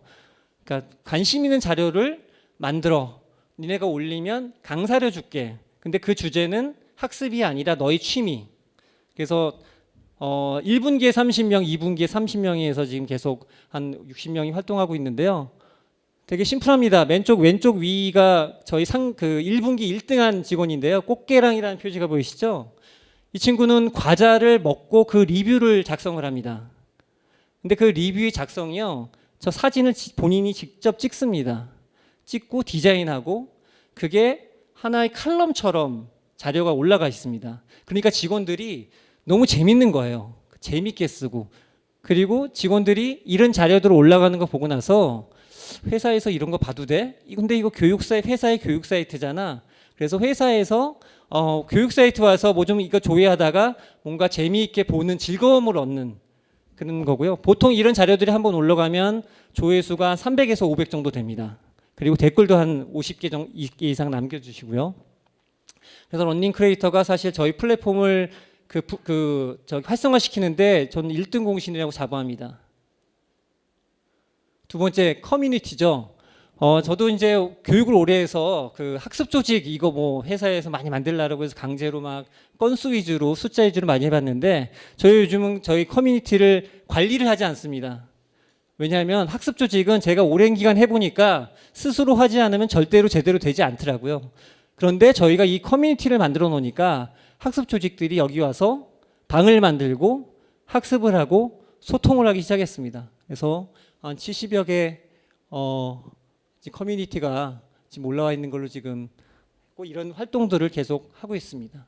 그러니까 관심 있는 자료를 만들어 니네가 올리면 강사료 줄게. 근데 그 주제는 학습이 아니라 너희 취미. 그래서 1분기에 30명, 2분기에 30명이 해서 지금 계속 한 60명이 활동하고 있는데요. 되게 심플합니다. 왼쪽 위가 저희 그 1분기 1등한 직원인데요. 꽃게랑이라는 표지가 보이시죠? 이 친구는 과자를 먹고 그 리뷰를 작성을 합니다. 근데 그 리뷰의 작성이요. 저 사진을 본인이 직접 찍습니다. 찍고 디자인하고 그게 하나의 칼럼처럼 자료가 올라가 있습니다. 그러니까 직원들이 너무 재밌는 거예요. 재밌게 쓰고 그리고 직원들이 이런 자료들 올라가는 거 보고 나서 회사에서 이런 거 봐도 돼? 근데 이거 회사의 교육 사이트잖아. 그래서 회사에서 교육 사이트 와서 뭐 좀 이거 조회하다가 뭔가 재미있게 보는 즐거움을 얻는 그런 거고요. 보통 이런 자료들이 한번 올라가면 조회수가 300에서 500 정도 됩니다. 그리고 댓글도 한 50개 이상 남겨주시고요. 그래서 러닝 크리에이터가 사실 저희 플랫폼을 활성화시키는데 저는 1등 공신이라고 자부합니다. 두 번째 커뮤니티죠. 저도 이제 교육을 오래 해서 그 학습 조직 이거 뭐 회사에서 많이 만들려고 해서 강제로 막 건수 위주로 숫자 위주로 많이 해봤는데 저희 요즘은 저희 커뮤니티를 관리를 하지 않습니다. 왜냐하면 학습 조직은 제가 오랜 기간 해보니까 스스로 하지 않으면 절대로 제대로 되지 않더라고요. 그런데 저희가 이 커뮤니티를 만들어 놓으니까 학습 조직들이 여기 와서 방을 만들고 학습을 하고 소통을 하기 시작했습니다. 그래서 한 70여 개 커뮤니티가 지금 올라와 있는 걸로 지금 이런 활동들을 계속 하고 있습니다.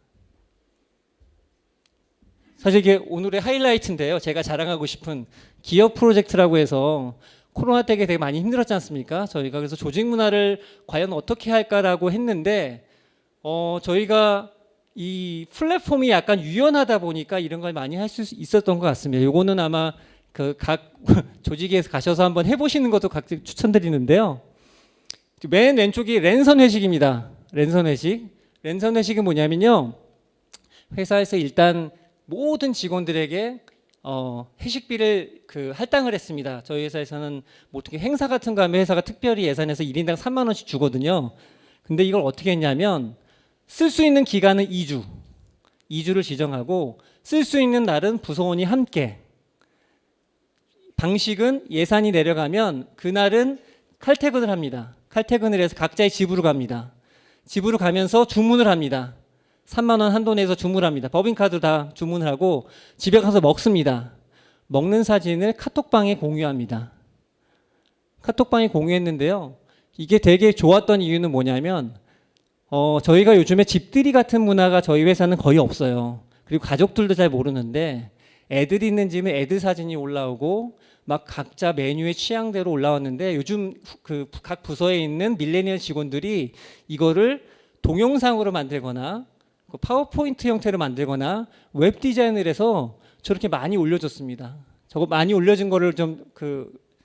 사실 이게 오늘의 하이라이트인데요. 제가 자랑하고 싶은 기업 프로젝트라고 해서 코로나 때에 되게 많이 힘들었지 않습니까? 저희가 그래서 조직 문화를 과연 어떻게 할까라고 했는데 저희가 이 플랫폼이 약간 유연하다 보니까 이런 걸 많이 할 수 있었던 것 같습니다. 요거는 아마 그 각 조직에서 가셔서 한번 해보시는 것도 각각 추천드리는데요. 맨 왼쪽이 랜선 회식입니다. 랜선 회식. 랜선 회식은 뭐냐면요. 회사에서 일단 모든 직원들에게 회식비를 할당을 했습니다. 저희 회사에서는 뭐 어떻게 행사 같은 거 하면 회사가 특별히 예산해서 1인당 3만 원씩 주거든요. 근데 이걸 어떻게 했냐면 쓸 수 있는 기간은 2주를 지정하고 쓸 수 있는 날은 부서원이 함께, 방식은 예산이 내려가면 그날은 칼퇴근을 합니다. 칼퇴근을 해서 각자의 집으로 갑니다. 집으로 가면서 주문을 합니다. 3만 원 한도 내서 주문을 합니다. 법인카드 다 주문을 하고 집에 가서 먹습니다. 먹는 사진을 카톡방에 공유합니다. 카톡방에 공유했는데요. 이게 되게 좋았던 이유는 뭐냐면 저희가 요즘에 집들이 같은 문화가 저희 회사는 거의 없어요. 그리고 가족들도 잘 모르는데 애들이 있는 집은 애들 사진이 올라오고 막 각자 메뉴의 취향대로 올라왔는데 요즘 각 부서에 있는 밀레니얼 직원들이 이거를 동영상으로 만들거나 파워포인트 형태로 만들거나 웹 디자인을 해서 저렇게 많이 올려줬습니다. 저거 많이 올려진 거를 좀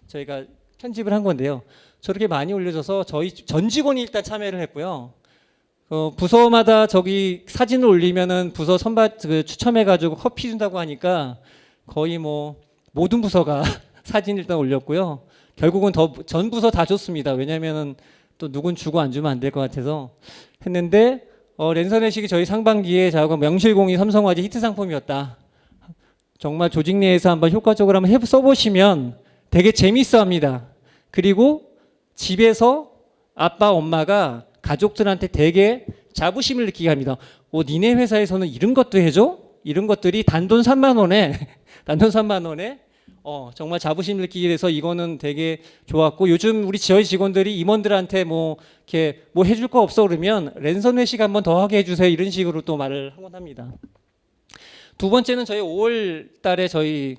저희가 편집을 한 건데요. 저렇게 많이 올려줘서 저희 전 직원이 일단 참여를 했고요. 부서마다 저기 사진을 올리면은 부서 선발 추첨해가지고 커피 준다고 하니까 거의 뭐 모든 부서가 사진 일단 올렸고요. 결국은 전 부서 다 줬습니다. 왜냐면은 또 누군 주고 안 주면 안 될 것 같아서 했는데 랜선 회식이 저희 상반기에 저하고 명실공히 삼성화재 히트 상품이었다. 정말 조직 내에서 한번 효과적으로 한번 써보시면 되게 재밌어합니다. 그리고 집에서 아빠 엄마가 가족들한테 되게 자부심을 느끼게 합니다. 니네 회사에서는 이런 것도 해줘? 이런 것들이 단돈 3만 원에 정말 자부심을 느끼게 돼서 이거는 되게 좋았고, 요즘 저희 직원들이 임원들한테 이렇게 해줄 거 없어 그러면 랜선 회식 한번 더 하게 해주세요 이런 식으로 또 말을 하곤 합니다. 두 번째는 저희 5월 달에 저희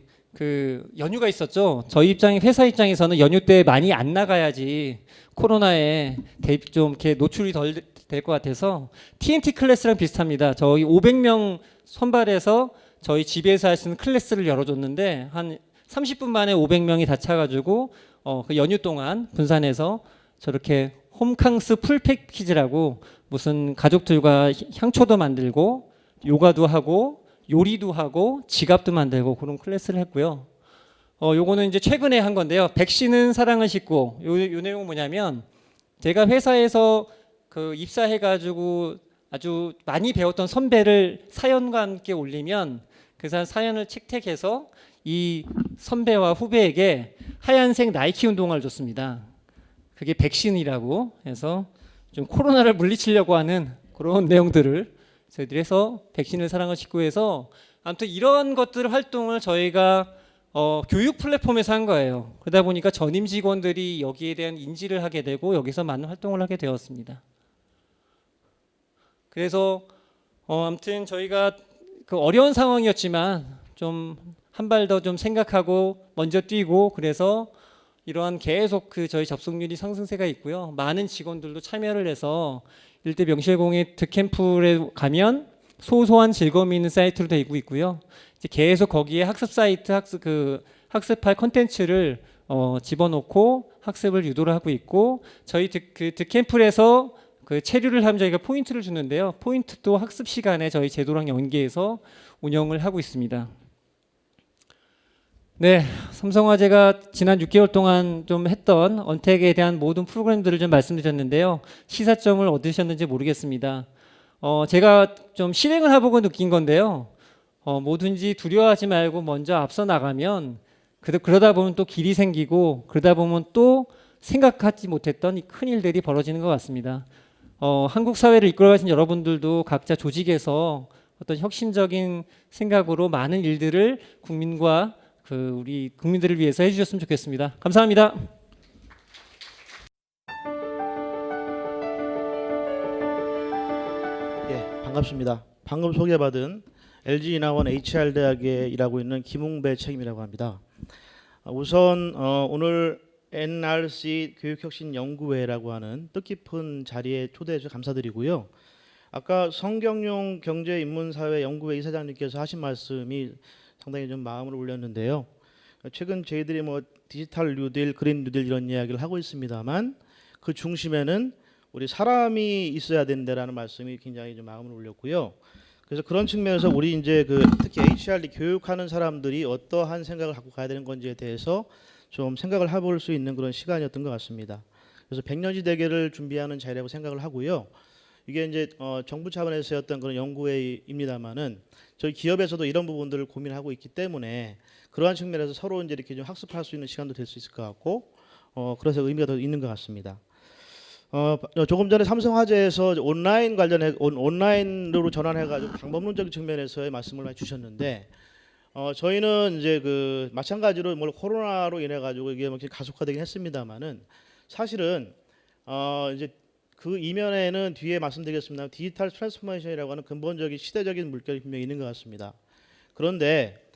연휴가 있었죠. 저희 회사 입장에서는 연휴 때 많이 안 나가야지 코로나에 좀 이렇게 노출이 덜 될 것 같아서 TNT 클래스랑 비슷합니다. 저희 500명 선발해서 저희 집에서 할 수 있는 클래스를 열어줬는데 한 30분 만에 500명이 다 차가지고 그 연휴 동안 분산해서 저렇게 홈캉스 풀 패키지라고 무슨 가족들과 향초도 만들고 요가도 하고 요리도 하고 지갑도 만들고 그런 클래스를 했고요. 요거는 이제 최근에 한 건데요. 백신은 사랑을 싣고 요 내용은 뭐냐면 제가 회사에서 입사해가지고 아주 많이 배웠던 선배를 사연과 함께 올리면 그 사연을 채택해서 이 선배와 후배에게 하얀색 나이키 운동화를 줬습니다. 그게 백신이라고 해서 좀 코로나를 물리치려고 하는 그런 내용들을 저희들이 해서 백신을 사랑을 싣고 해서 아무튼 이런 것들 활동을 저희가 교육 플랫폼에서 한 거예요. 그러다 보니까 전임 직원들이 여기에 대한 인지를 하게 되고 여기서 많은 활동을 하게 되었습니다. 그래서 아무튼 저희가 어려운 상황이었지만 좀 한 발 더 좀 생각하고 먼저 뛰고 그래서 이러한 계속 저희 접속률이 상승세가 있고요. 많은 직원들도 참여를 해서 일대 명실공히 득캠프에 가면 소소한 즐거움이 있는 사이트로 되고 있고요. 이제 계속 거기에 학습 사이트 학습할 콘텐츠를 집어넣고 학습을 유도를 하고 있고 저희 득캠프에서 체류를 하면 저희가 포인트를 주는데요. 포인트도 학습 시간에 저희 제도랑 연계해서 운영을 하고 있습니다. 네, 삼성화재가 지난 6개월 동안 좀 했던 언택에 대한 모든 프로그램들을 좀 말씀드렸는데요. 시사점을 얻으셨는지 모르겠습니다. 제가 좀 실행을 해보고 느낀 건데요. 뭐든지 두려워하지 말고 먼저 앞서 나가면 그러다 보면 또 길이 생기고 그러다 보면 또 생각하지 못했던 이 큰 일들이 벌어지는 것 같습니다. 한국 사회를 이끌어가신 여러분들도 각자 조직에서 어떤 혁신적인 생각으로 많은 일들을 국민과 우리 국민들을 위해서 해주셨으면 좋겠습니다. 감사합니다. 예, 반갑습니다. 방금 소개받은 LG 인하원 HR대학에 일하고 있는 김웅배 책임이라고 합니다. 우선 오늘 NRC 교육혁신연구회라고 하는 뜻깊은 자리에 초대해 주셔서 감사드리고요. 아까 성경용 경제인문사회연구회 이사장님께서 하신 말씀이 상당히 좀 마음을 울렸는데요. 최근 저희들이 디지털 뉴딜, 그린 뉴딜 이런 이야기를 하고 있습니다만 그 중심에는 우리 사람이 있어야 된다라는 말씀이 굉장히 좀 마음을 울렸고요. 그래서 그런 측면에서 우리 이제 그 특히 HRD 교육하는 사람들이 어떠한 생각을 갖고 가야 되는 건지에 대해서 좀 생각을 해볼 수 있는 그런 시간이었던 것 같습니다. 그래서 백년지 대계를 준비하는 자리라고 생각을 하고요. 이게 이제 정부 차원에서 어떤 그런 연구회의입니다만은 저희 기업에서도 이런 부분들을 고민하고 있기 때문에 그러한 측면에서 서로 이제 이렇게 좀 학습할 수 있는 시간도 될 수 있을 것 같고 그래서 의미가 더 있는 것 같습니다. 조금 전에 삼성화재에서 온라인 관련해 온라인으로 전환해가지고 방법론적인 측면에서의 말씀을 많이 주셨는데 저희는 이제 그 마찬가지로 뭐 코로나로 인해 가지고 이게 뭐 가속화되긴 했습니다만은 사실은 이제 그 이면에는 뒤에 말씀드리겠습니다. 디지털 트랜스포메이션이라고 하는 근본적인 시대적인 물결이 분명히 있는 것 같습니다. 그런데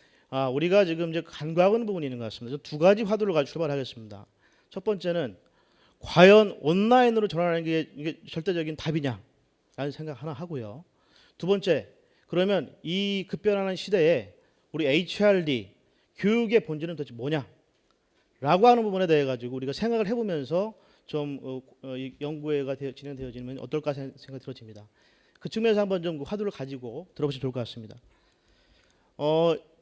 우리가 지금 이제 간과하고 있는 부분이 있는 것 같습니다. 두 가지 화두를 가지고 출발하겠습니다. 첫 번째는 과연 온라인으로 전환하는 게 이게 절대적인 답이냐라는 생각 하나 하고요. 두 번째, 그러면 이 급변하는 시대에 우리 HRD 교육의 본질은 도대체 뭐냐라고 하는 부분에 대해 가지고 우리가 생각을 해보면서 좀 이 연구회가 진행되어지면 어떨까 생각이 들어집니다. 그 측면에서 한번 좀 화두를 가지고 들어보시면 좋을 것 같습니다.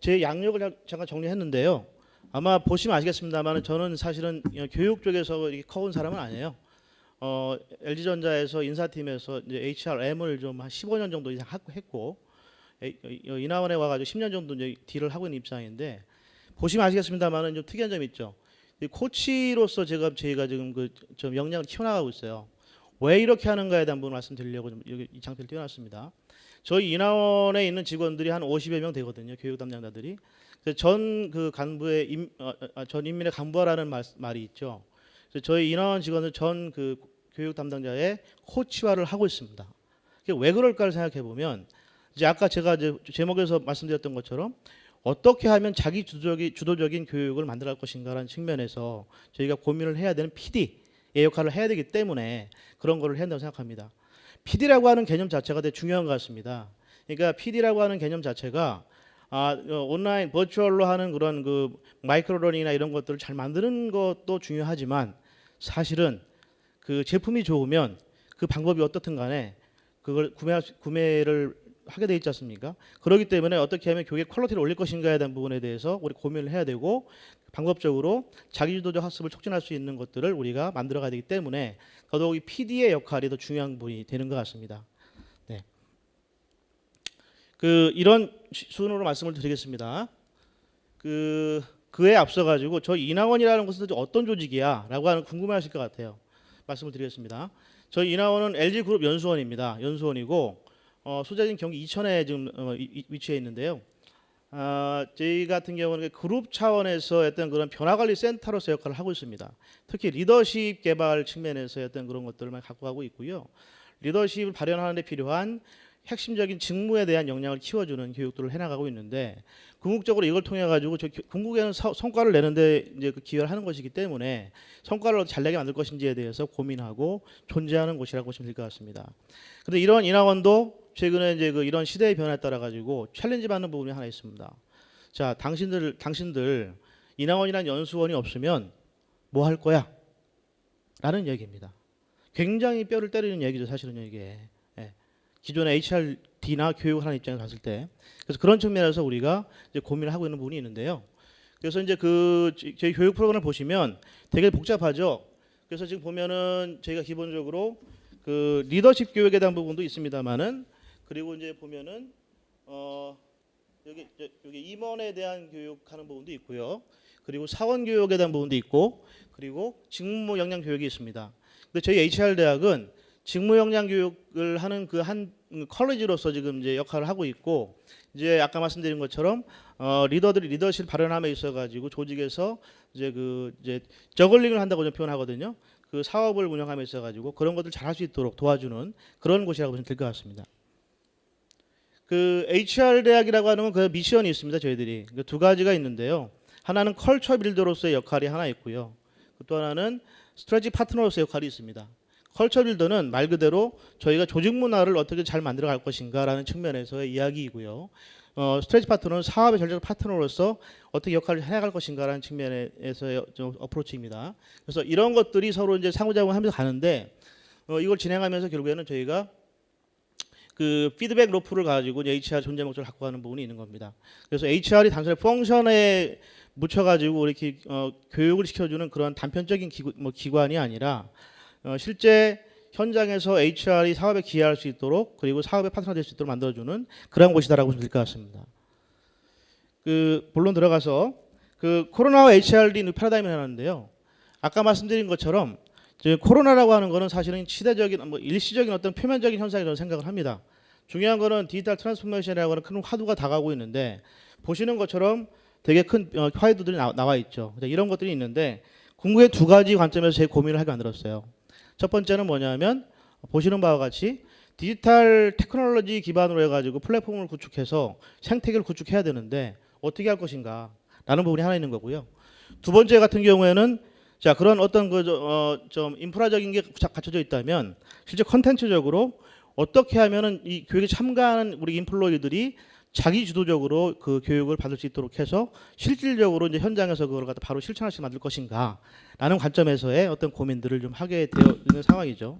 제 양력을 잠깐 정리했는데요. 아마 보시면 아시겠습니다만 저는 사실은 교육 쪽에서 이렇게 커온 사람은 아니에요. LG전자에서 인사팀에서 이제 HRM을 좀 한 15년 정도 이상 했고 인하원에 와가지고 10년 정도 이제 딜을 하고 있는 입장인데 보시면 아시겠습니다만 좀 특이한 점이 있죠. 이 코치로서 저희가 지금 좀 역량을 키워나가고 있어요. 왜 이렇게 하는가에 대한 부분 말씀드리려고 좀 여기 이 장표를 띄워놨습니다. 저희 인하원에 있는 직원들이 한 50여 명 되거든요. 교육 담당자들이. 전 그 간부의 전 인민의 간부라는 말이 있죠. 그래서 저희 인하원 직원은 전 그 교육 담당자의 코치화를 하고 있습니다. 왜 그럴까를 생각해 보면 이제 아까 제가 이제 제목에서 말씀드렸던 것처럼 어떻게 하면 자기 주도적인 교육을 만들어갈 것인가라는 측면에서 저희가 고민을 해야 되는 PD의 역할을 해야 되기 때문에 그런 거를 해야 된다고 생각합니다. PD라고 하는 개념 자체가 되게 중요한 것 같습니다. 그러니까 PD라고 하는 개념 자체가 온라인 버추얼로 하는 그런 그 마이크로러닝이나 이런 것들을 잘 만드는 것도 중요하지만 사실은 그 제품이 좋으면 그 방법이 어떻든 간에 그걸 구매를 하게 돼 있지 않습니까? 그렇기 때문에 어떻게 하면 교육의 퀄리티를 올릴 것인가에 대한 부분에 대해서 우리 고민을 해야 되고 방법적으로 자기주도적 학습을 촉진할 수 있는 것들을 우리가 만들어 가야 되기 때문에 더더욱 이 PD의 역할이 더 중요한 부분이 되는 것 같습니다. 네. 이런 수준으로 말씀을 드리겠습니다. 그에 앞서 가지고 저희 인하원이라는 것은 어떤 조직이야라고 하는 궁금해하실 것 같아요. 말씀을 드리겠습니다. 저희 인하원은 LG그룹 연수원입니다. 연수원이고 소재지는 경기 이천에 지금 위치해 있는데요. 저희 같은 경우는 그룹 차원에서 어떤 그런 변화관리 센터로서 역할을 하고 있습니다. 특히 리더십 개발 측면에서 어떤 그런 것들을 많이 갖고 가고 있고요. 리더십을 발현하는 데 필요한 핵심적인 직무에 대한 역량을 키워주는 교육들을 해나가고 있는데 궁극적으로 이걸 통해 가지고 궁극에는 성과를 내는데 이제 기여를 하는 것이기 때문에 성과를 잘 내게 만들 것인지에 대해서 고민하고 존재하는 곳이라고 보시면 될 것 같습니다. 그런데 이런 인하원도 최근에 이제 이런 시대의 변화에 따라 가지고 챌린지 받는 부분이 하나 있습니다. 자, 당신들 인하원이라는 연수원이 없으면 뭐 할 거야? 라는 얘기입니다. 굉장히 뼈를 때리는 얘기죠, 사실은 이게. 기존의 HRD나 교육을 하는 입장에서 봤을 때. 그래서 그런 측면에서 우리가 이제 고민을 하고 있는 부분이 있는데요. 그래서 이제 저희 교육 프로그램을 보시면 되게 복잡하죠. 그래서 지금 보면은 저희가 기본적으로 리더십 교육에 대한 부분도 있습니다만은 그리고 이제 보면은 여기 임원에 대한 교육하는 부분도 있고요. 그리고 사원 교육에 대한 부분도 있고 그리고 직무 역량 교육이 있습니다. 근데 저희 HR 대학은 직무 역량 교육을 하는 한 컬리지로서 지금 이제 역할을 하고 있고 이제 아까 말씀드린 것처럼 리더들이 리더십 발현함에 있어 가지고 조직에서 이제 저글링을 한다고 좀 표현하거든요. 그 사업을 운영함에 있어 가지고 그런 것들 잘 할 수 있도록 도와주는 그런 곳이라고 보시면 될 것 같습니다. HR 대학이라고 하는 건 그 미션이 있습니다. 저희들이 두 가지가 있는데요. 하나는 컬처 빌더로서의 역할이 하나 있고요. 또 하나는 스트레지 파트너로서의 역할이 있습니다. 컬처 빌더는 말 그대로 저희가 조직 문화를 어떻게 잘 만들어 갈 것인가라는 측면에서의 이야기이고요. 스트레지 파트너는 사업의 전략적 파트너로서 어떻게 역할을 해나갈 것인가라는 측면에서의 좀 어프로치입니다. 그래서 이런 것들이 서로 이제 상호작용하면서 가는데 이걸 진행하면서 결국에는 저희가 그 피드백 로프를 가지고 이제 HR 존재 목적을 갖고 가는 부분이 있는 겁니다. 그래서 HR이 단순히 펑션에 묻혀가지고 이렇게 교육을 시켜주는 그런 단편적인 기관이 아니라 실제 현장에서 HR이 사업에 기여할 수 있도록 그리고 사업의 파트너 될 수 있도록 만들어주는 그런 곳이다라고 보시면 될 것 같습니다. 그 본론 들어가서 그 코로나와 HR이 패러다임이 하는데요. 아까 말씀드린 것처럼 코로나라고 하는 거는 사실은 시대적인 일시적인 어떤 표면적인 현상이라고 생각을 합니다. 중요한 거는 디지털 트랜스포메이션이라고 하는 큰 화두가 다가오고 있는데 보시는 것처럼 되게 큰 화두들이 나와 있죠. 이런 것들이 있는데 궁극의 두 가지 관점에서 제 고민을 하게 만들었어요. 첫 번째는 뭐냐면 보시는 바와 같이 디지털 테크놀로지 기반으로 해가지고 플랫폼을 구축해서 생태계를 구축해야 되는데 어떻게 할 것인가 라는 부분이 하나 있는 거고요. 두 번째 같은 경우에는 자 그런 어떤 좀 인프라적인 게 갖춰져 있다면 실제 컨텐츠적으로 어떻게 하면은 이 교육에 참가하는 우리 인플로이들이 자기 주도적으로 그 교육을 받을 수 있도록 해서 실질적으로 이제 현장에서 그걸 갖다 바로 실천할 수 만들 것인가라는 관점에서의 어떤 고민들을 좀 하게 되어 있는 상황이죠.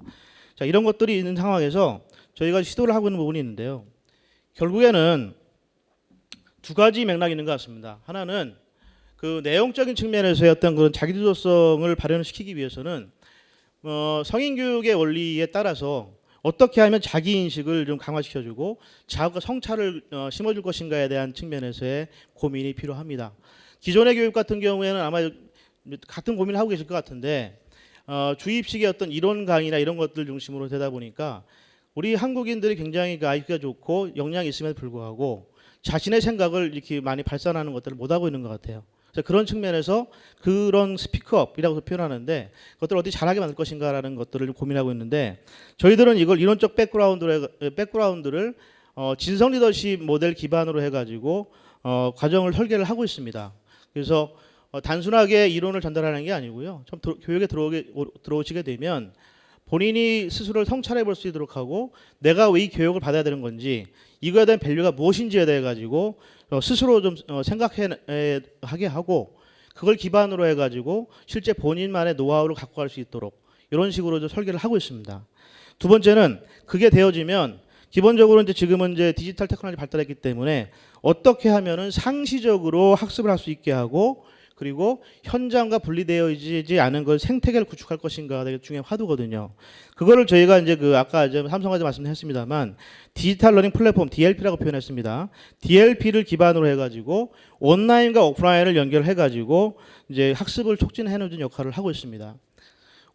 자 이런 것들이 있는 상황에서 저희가 시도를 하고 있는 부분이 있는데요. 결국에는 두 가지 맥락이 있는 것 같습니다. 하나는 그 내용적인 측면에서의 어떤 그런 자기주도성을 발현시키기 위해서는 성인 교육의 원리에 따라서 어떻게 하면 자기 인식을 좀 강화시켜주고 자아과 성찰을 심어줄 것인가에 대한 측면에서의 고민이 필요합니다. 기존의 교육 같은 경우에는 아마 같은 고민을 하고 계실 것 같은데 주입식의 어떤 이론 강의나 이런 것들 중심으로 되다 보니까 우리 한국인들이 굉장히 그 IQ가 좋고 역량이 있음에도 불구하고 자신의 생각을 이렇게 많이 발산하는 것들을 못하고 있는 것 같아요. 그런 측면에서 그런 스피크업이라고 표현하는데 그것들을 어떻게 잘하게 만들 것인가라는 것들을 고민하고 있는데 저희들은 이걸 이론적 백그라운드를 진성 리더십 모델 기반으로 해가지고 과정을 설계를 하고 있습니다. 그래서 단순하게 이론을 전달하는 게 아니고요. 좀 교육에 들어오시게 되면 본인이 스스로를 성찰해 볼 수 있도록 하고 내가 왜 이 교육을 받아야 되는 건지 이거에 대한 밸류가 무엇인지에 대해 가지고 스스로 좀 생각하게 하고 그걸 기반으로 해가지고 실제 본인만의 노하우를 갖고 갈 수 있도록 이런 식으로 좀 설계를 하고 있습니다. 두 번째는 그게 되어지면 기본적으로 이제 지금은 이제 디지털 테크놀로지 발달했기 때문에 어떻게 하면은 상시적으로 학습을 할 수 있게 하고 그리고 현장과 분리되어지지 않은 그 생태계를 구축할 것인가가 되게 중요한 화두거든요. 그거를 저희가 이제 그 아까 이제 삼성화재 말씀했습니다만 디지털 러닝 플랫폼 DLP라고 표현했습니다. DLP를 기반으로 해가지고 온라인과 오프라인을 연결해가지고 이제 학습을 촉진해주는 역할을 하고 있습니다.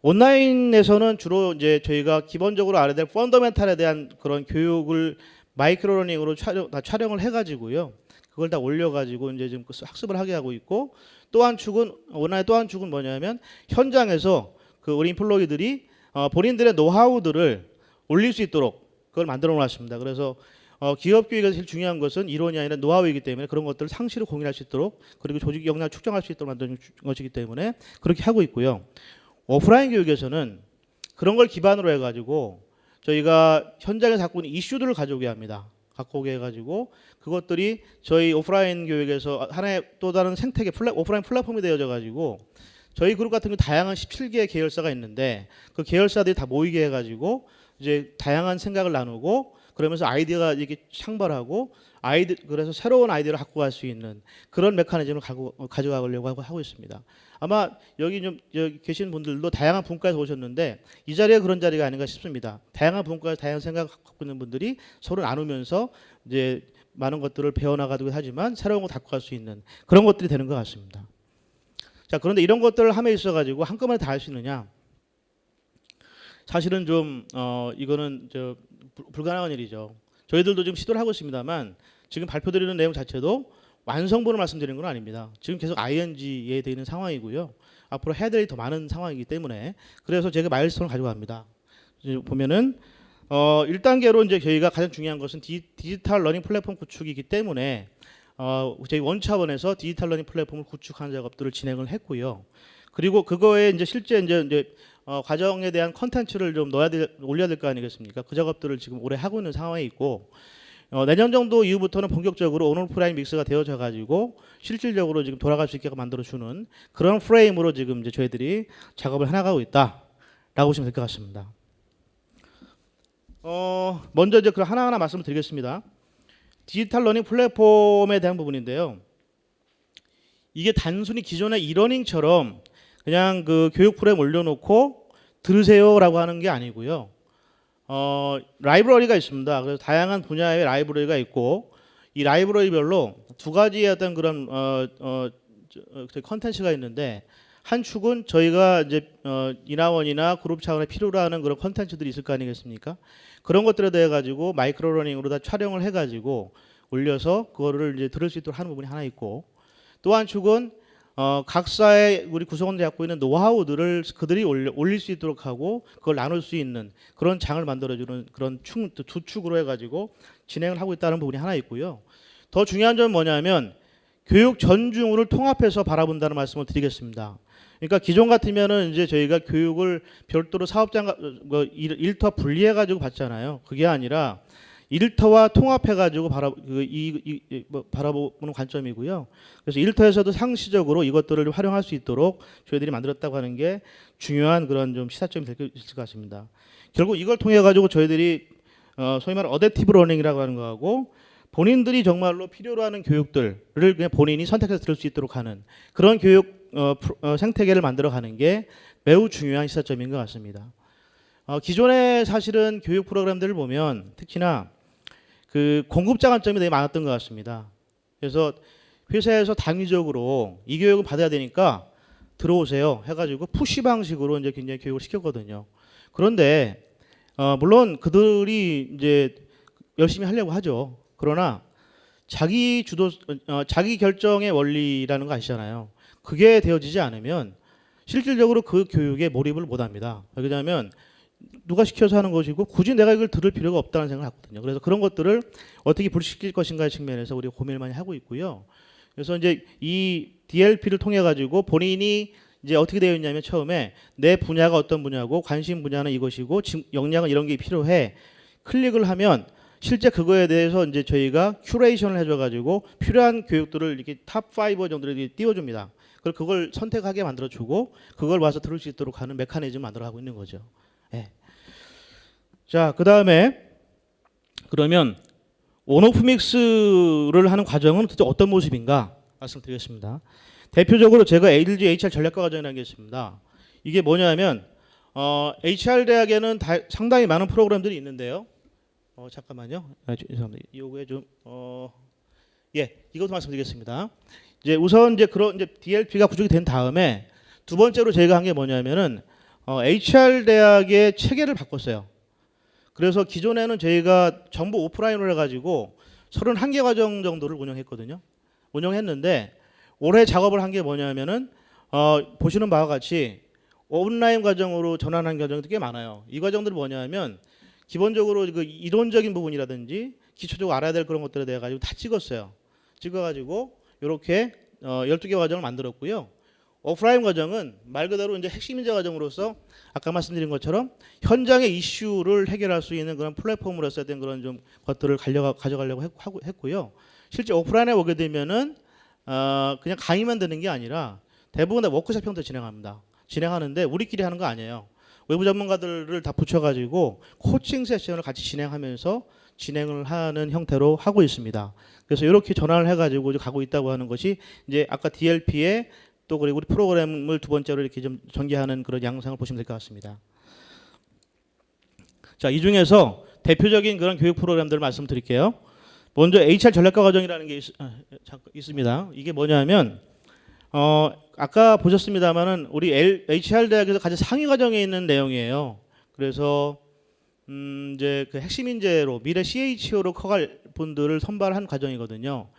온라인에서는 주로 이제 저희가 기본적으로 알아야 될 펀더멘탈에 대한 그런 교육을 마이크로러닝으로 촬영을 해가지고요. 그걸 다 올려가지고 이제 지금 학습을 하게 하고 있고 또 한 축은 온라인 또 한 축은 뭐냐면 현장에서 그 우리 인플로이들이 본인들의 노하우들을 올릴 수 있도록 그걸 만들어 놓았습니다. 그래서 기업 교육에서 제일 중요한 것은 이론이 아니라 노하우이기 때문에 그런 것들을 상시로 공유할 수 있도록 그리고 조직 역량을 축적할 수 있도록 만드는 것이기 때문에 그렇게 하고 있고요. 오프라인 교육에서는 그런 걸 기반으로 해가지고 저희가 현장에서 갖고 있는 이슈들을 가져오게 합니다. 갖고 오게 해가지고 그것들이 저희 오프라인 교육에서 하나의 또 다른 생태계 오프라인 플랫폼이 되어져 가지고 저희 그룹 같은 경우 다양한 17개의 계열사가 있는데 그 계열사들이 다 모이게 해가지고 이제 다양한 생각을 나누고 그러면서 아이디어가 이렇게 창발하고 그래서 새로운 아이디어를 갖고 갈 수 있는 그런 메커니즘을 가져가려고 하고 있습니다. 아마 여기 계신 분들도 다양한 분과에서 오셨는데 이 자리가 그런 자리가 아닌가 싶습니다. 다양한 분과에서 다양한 생각을 갖고 있는 분들이 서로 나누면서 이제 많은 것들을 배워나가기도 하지만 새로운 거 갖고 갈 수 있는 그런 것들이 되는 것 같습니다. 자, 그런데 이런 것들을 함에 있어가지고 한꺼번에 다 할 수 있느냐? 사실은 좀 이거는 불가능한 일이죠. 저희들도 지금 시도를 하고 있습니다만 지금 발표드리는 내용 자체도 완성본을 말씀드리는 건 아닙니다. 지금 계속 ING에 되어 있는 상황이고요. 앞으로 해야 될 일이 더 많은 상황이기 때문에 그래서 제가 마일스톤을 가져갑니다. 보면은 1단계로 이제 저희가 가장 중요한 것은 디지털 러닝 플랫폼 구축이기 때문에 저희 원 차원에서 디지털 러닝 플랫폼을 구축하는 작업들을 진행을 했고요. 그리고 그거에 이제 실제 이제 과정에 대한 컨텐츠를 좀 올려야 될 거 아니겠습니까? 그 작업들을 지금 올해 하고 있는 상황에 있고 내년 정도 이후부터는 본격적으로 온오프라인 믹스가 되어져 가지고 실질적으로 지금 돌아갈 수 있게 만들어 주는 그런 프레임으로 지금 이제 저희들이 작업을 해나가고 있다라고 보시면 될 것 같습니다. 먼저 이제 그 하나하나 말씀을 드리겠습니다. 디지털 러닝 플랫폼에 대한 부분인데요. 이게 단순히 기존의 이러닝처럼 그냥 그 교육 프로그램 올려놓고 들으세요라고 하는 게 아니고요. 라이브러리가 있습니다. 그래서 다양한 분야의 라이브러리가 있고 이 라이브러리별로 두 가지의 어떤 그런 컨텐츠가 있는데 한 축은 저희가 이제 인하원이나 그룹 차원에 필요로 하는 그런 컨텐츠들이 있을 거 아니겠습니까? 그런 것들에 대해 가지고 마이크로 러닝으로 다 촬영을 해 가지고 올려서 그거를 이제 들을 수 있도록 하는 부분이 하나 있고 또 한 축은 각사의 우리 구성원들이 갖고 있는 노하우들을 그들이 올릴 수 있도록 하고 그걸 나눌 수 있는 그런 장을 만들어주는 그런 두 축으로 해가지고 진행을 하고 있다는 부분이 하나 있고요. 더 중요한 점은 뭐냐면 교육 전중을 통합해서 바라본다는 말씀을 드리겠습니다. 그러니까 기존 같으면은 이제 저희가 교육을 별도로 사업장 일터 분리해 가지고 봤잖아요. 그게 아니라 일터와 통합해 가지고 바라보는 관점이고요. 그래서 일터에서도 상시적으로 이것들을 활용할 수 있도록 저희들이 만들었다고 하는 게 중요한 그런 좀 시사점이 될 수 있을 것 같습니다. 결국 이걸 통해 가지고 저희들이 소위 말하는 어댑티브 러닝이라고 하는 거하고 본인들이 정말로 필요로 하는 교육들을 그냥 본인이 선택해서 들을 수 있도록 하는 그런 교육 생태계를 만들어 가는 게 매우 중요한 시사점인 것 같습니다. 기존에 사실은 교육 프로그램들을 보면 특히나 그 공급자 관점이 되게 많았던 것 같습니다. 그래서 회사에서 당위적으로 이 교육을 받아야 되니까 들어오세요 해가지고 푸시 방식으로 이제 굉장히 교육을 시켰거든요. 그런데 물론 그들이 이제 열심히 하려고 하죠. 그러나 자기 결정의 원리라는 거 아시잖아요. 그게 되어지지 않으면 실질적으로 그 교육에 몰입을 못합니다. 왜냐하면 누가 시켜서 하는 것이고 굳이 내가 이걸 들을 필요가 없다는 생각을 하거든요. 그래서 그런 것들을 어떻게 불식시킬 것인가의 측면에서 우리가 고민을 많이 하고 있고요. 그래서 이제 이 DLP를 통해 가지고 본인이 이제 어떻게 되어 있냐면 처음에 내 분야가 어떤 분야고 관심 분야는 이것이고 역량은 이런 게 필요해. 클릭을 하면 실제 그거에 대해서 이제 저희가 큐레이션을 해줘 가지고 필요한 교육들을 이렇게 탑5 정도를 띄워줍니다. 그걸 선택하게 만들어주고 그걸 와서 들을 수 있도록 하는 메커니즘을 만들어가고 있는 거죠. 예. 자, 그 다음에 그러면 온오프 믹스를 하는 과정은 도대체 어떤 모습인가 말씀드리겠습니다. 대표적으로 제가 LG HR 전략과 과정이라는 게 있습니다. 이게 뭐냐면 HR 대학에는 상당히 많은 프로그램들이 있는데요. 잠깐만요. 죄송합니다. 요거에 좀 이것도 말씀드리겠습니다. 이제 우선 이제 그런 이제 DLP가 구축이 된 다음에 두 번째로 저희가 한 게 뭐냐면은 HR 대학의 체계를 바꿨어요. 그래서 기존에는 저희가 전부 오프라인으로 해가지고 31개 과정 정도를 운영했거든요. 운영했는데 올해 작업을 한 게 뭐냐면은 보시는 바와 같이 온라인 과정으로 전환한 과정들이 꽤 많아요. 이 과정들이 뭐냐면 기본적으로 그 이론적인 부분이라든지 기초적으로 알아야 될 그런 것들에 대해 가지고 다 찍었어요. 찍어가지고 이렇게 12개 과정을 만들었고요. 오프라인 과정은 말 그대로 이제 핵심 인재 과정으로서 아까 말씀드린 것처럼 현장의 이슈를 해결할 수 있는 그런 플랫폼으로서 된 그런 좀 것들을 가져가려고 했고요. 실제 오프라인에 오게 되면은 그냥 강의만 듣는 게 아니라 대부분 다 워크숍 형태 진행합니다. 진행하는데 우리끼리 하는 거 아니에요. 외부 전문가들을 다 붙여가지고 코칭 세션을 같이 진행하면서 진행을 하는 형태로 하고 있습니다. 그래서 이렇게 전환을 해가지고 가고 있다고 하는 것이 이제 아까 DLP의 또 그리고 우리 프로그램을 두 번째로 이렇게 좀 전개하는 그런 양상을 보시면 될 것 같습니다. 자, 이 중에서 대표적인 그런 교육 프로그램들을 말씀드릴게요. 먼저 HR 전략과 과정이라는 게 있습니다. 이게 뭐냐면 아까 보셨습니다만은 우리 HR 대학에서 가장 상위 과정에 있는 내용이에요. 그래서 이제 그 핵심 인재로 미래 CHO로 커갈 분들을 선발한 과정이거든요.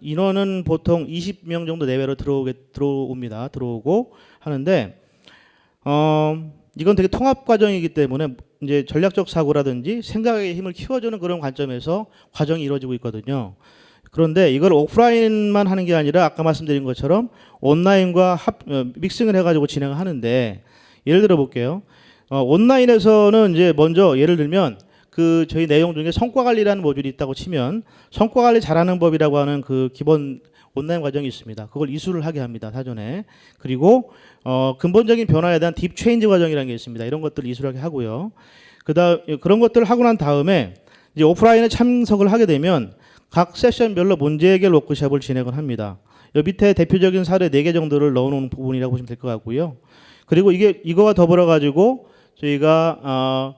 인원은 보통 20명 정도 내외로 들어오고 하는데 이건 되게 통합 과정이기 때문에 이제 전략적 사고라든지 생각의 힘을 키워주는 그런 관점에서 과정이 이루어지고 있거든요. 그런데 이걸 오프라인만 하는 게 아니라 아까 말씀드린 것처럼 온라인과 믹싱을 해가지고 진행을 하는데 예를 들어 볼게요. 온라인에서는 이제 먼저 예를 들면 그 저희 내용 중에 성과 관리라는 모듈이 있다고 치면 성과 관리 잘하는 법이라고 하는 그 기본 온라인 과정이 있습니다. 그걸 이수를 하게 합니다. 사전에. 그리고 근본적인 변화에 대한 딥 체인지 과정이라는 게 있습니다. 이런 것들을 이수를 하게 하고요. 그런 것들을 하고 난 다음에 이제 오프라인에 참석을 하게 되면 각 세션별로 문제 해결 워크숍을 진행을 합니다. 여기 밑에 대표적인 사례 4개 정도를 넣어놓은 부분이라고 보시면 될 것 같고요. 그리고 이거와 더불어 가지고 저희가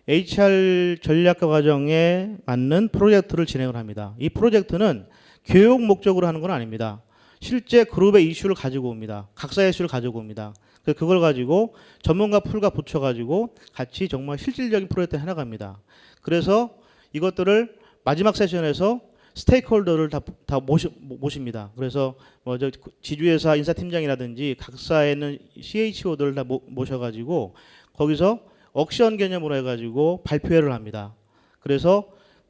HR 전략과 과정에 맞는 프로젝트를 진행을 합니다. 이 프로젝트는 교육 목적으로 하는 건 아닙니다. 실제 그룹의 이슈를 가지고 옵니다. 각사의 이슈를 가지고 옵니다. 그걸 가지고 전문가 풀과 붙여가지고 같이 정말 실질적인 프로젝트를 해나갑니다. 그래서 이것들을 마지막 세션에서 스테이크홀더를 다 모십니다. 그래서 지주회사 인사팀장이라든지 각사에 있는 CHO들을 다 모셔가지고 거기서 억션 개념으로 해가지고 발표회를 합니다. 그래서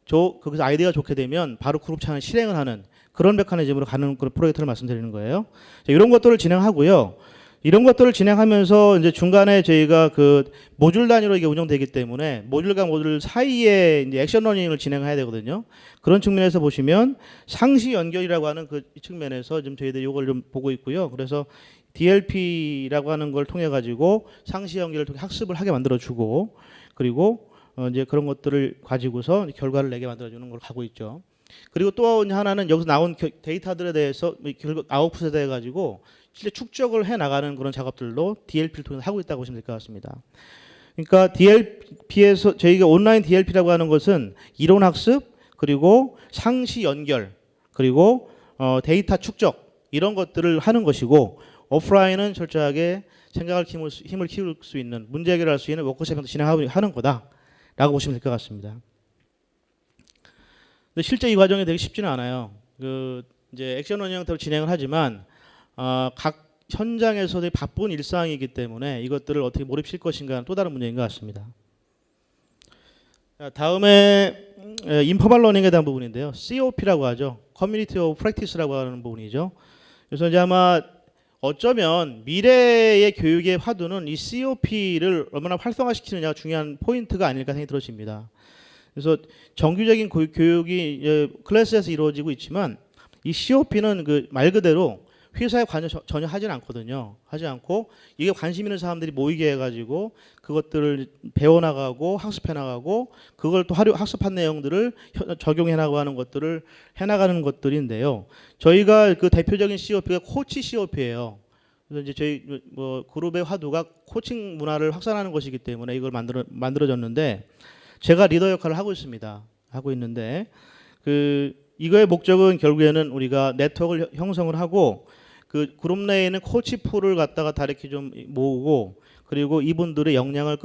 거기서 아이디어가 좋게 되면 바로 그룹 차원 실행을 하는 그런 메커니즘으로 가는 그런 프로젝트를 말씀드리는 거예요. 이런 것들을 진행하고요. 이런 것들을 진행하면서 이제 중간에 저희가 그 모듈 단위로 이게 운영되기 때문에 모듈과 모듈 사이에 이제 액션 러닝을 진행해야 되거든요. 그런 측면에서 보시면 상시 연결이라고 하는 그 측면에서 좀 저희들이 이걸 좀 보고 있고요. 그래서 DLP라고 하는 걸 통해 가지고 상시 연결을 통해 학습을 하게 만들어 주고 그리고 이제 그런 것들을 가지고서 결과를 내게 만들어 주는 걸 가고 있죠. 그리고 또 하나는 여기서 나온 데이터들에 대해서 결국 아웃풋에 대해 가지고 실제 축적을 해 나가는 그런 작업들도 DLP를 통해서 하고 있다고 보시면 될 것 같습니다. 그러니까 DLP에서 저희가 온라인 DLP라고 하는 것은 이론 학습 그리고 상시 연결 그리고 데이터 축적 이런 것들을 하는 것이고 오프라인은 철저하게 생각을 힘을 키울 수 있는 문제 해결할 수 있는 워크숍을 진행하는 거다라고 보시면 될 것 같습니다. 근데 실제 이 과정이 되게 쉽지는 않아요. 이제 액션 러닝 형태로 진행을 하지만 각 현장에서의 바쁜 일상이기 때문에 이것들을 어떻게 몰입시킬 것인가는 또 다른 문제인 것 같습니다. 다음에 인포멀 러닝에 대한 부분인데요. COP라고 하죠. 커뮤니티 오브 프랙티스라고 하는 부분이죠. 그래서 이제 아마 어쩌면 미래의 교육의 화두는 이 COP를 얼마나 활성화시키느냐가 중요한 포인트가 아닐까 생각이 들어집니다. 그래서 정규적인 교육이 클래스에서 이루어지고 있지만 이 COP는 그 말 그대로 회사에 관여 전혀 하지는 않거든요. 하지 않고 이게 관심 있는 사람들이 모이게 해가지고 그것들을 배워나가고 학습해나가고 그걸 또 학습한 내용들을 적용해나가는 것들을 해나가는 것들인데요. 저희가 그 대표적인 COP가 코치 COP예요. 그래서 이제 저희 그룹의 화두가 코칭 문화를 확산하는 것이기 때문에 이걸 만들어졌는데 제가 리더 역할을 하고 있습니다. 하고 있는데 이거의 목적은 결국에는 우리가 네트워크를 형성을 하고 그 그룹 내에 있는 코치 풀을 갖다가 다 이렇게 좀 모으고 그리고 이분들의 역량을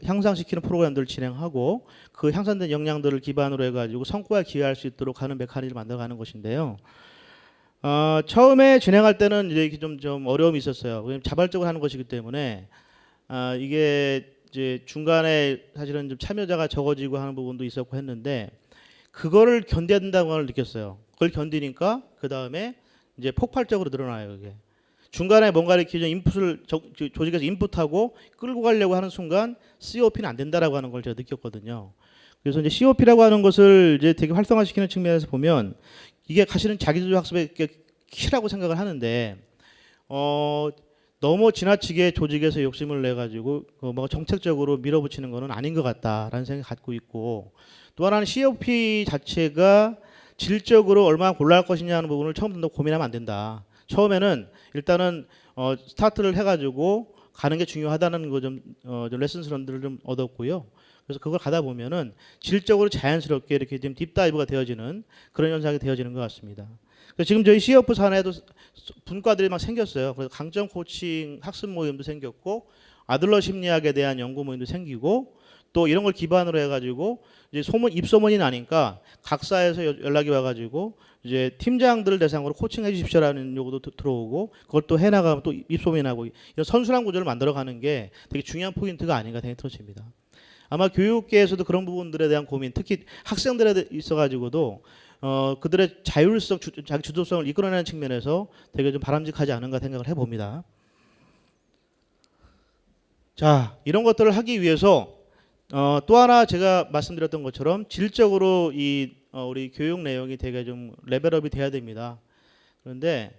향상시키는 프로그램들을 진행하고 그 향상된 역량들을 기반으로 해가지고 성과에 기여할 수 있도록 하는 메커니즘을 만들어가는 것인데요. 처음에 진행할 때는 이제 좀 어려움이 있었어요. 왜냐하면 자발적으로 하는 것이기 때문에 이게 이제 중간에 사실은 좀 참여자가 적어지고 하는 부분도 있었고 했는데 그거를 견뎌야 된다고 걸 느꼈어요. 그걸 견디니까 그 다음에 이제 폭발적으로 늘어나요. 이게 중간에 뭔가 이렇게 좀 인풋을 조직에서 인풋하고 끌고 가려고 하는 순간 COP는 안 된다라고 하는 걸 제가 느꼈거든요. 그래서 이제 COP라고 하는 것을 이제 되게 활성화시키는 측면에서 보면 이게 사실은 자기주도 학습의 키라고 생각을 하는데 너무 지나치게 조직에서 욕심을 내 가지고 뭐 정책적으로 밀어붙이는 것은 아닌 것 같다라는 생각을 갖고 있고 또 하나는 COP 자체가 질적으로 얼마나 곤란할 것이냐 하는 부분을 처음부터 고민하면 안 된다. 처음에는 일단은 스타트를 해가지고 가는 게 중요하다는 거 좀 레슨스런들을 좀 얻었고요. 그래서 그걸 가다 보면은 질적으로 자연스럽게 이렇게 좀 딥다이브가 되어지는 그런 현상이 되어지는 것 같습니다. 그래서 지금 저희 CF 산에도 분과들이 막 생겼어요. 그래서 강점 코칭 학습 모임도 생겼고 아들러 심리학에 대한 연구 모임도 생기고 또 이런 걸 기반으로 해가지고 이제 입소문이 나니까 각사에서 연락이 와가지고 이제 팀장들을 대상으로 코칭해 주십시오라는 요구도 들어오고 그걸 또 해나가면 또 입소문이 나고 이런 선순환 구조를 만들어가는 게 되게 중요한 포인트가 아닌가 생각이 들어집니다. 아마 교육계에서도 그런 부분들에 대한 고민, 특히 학생들에 있어가지고도 그들의 자율성, 자기 주도성을 이끌어내는 측면에서 되게 좀 바람직하지 않은가 생각을 해봅니다. 자, 이런 것들을 하기 위해서 또 하나 제가 말씀드렸던 것처럼 질적으로 우리 교육 내용이 되게 좀 레벨업이 돼야 됩니다. 그런데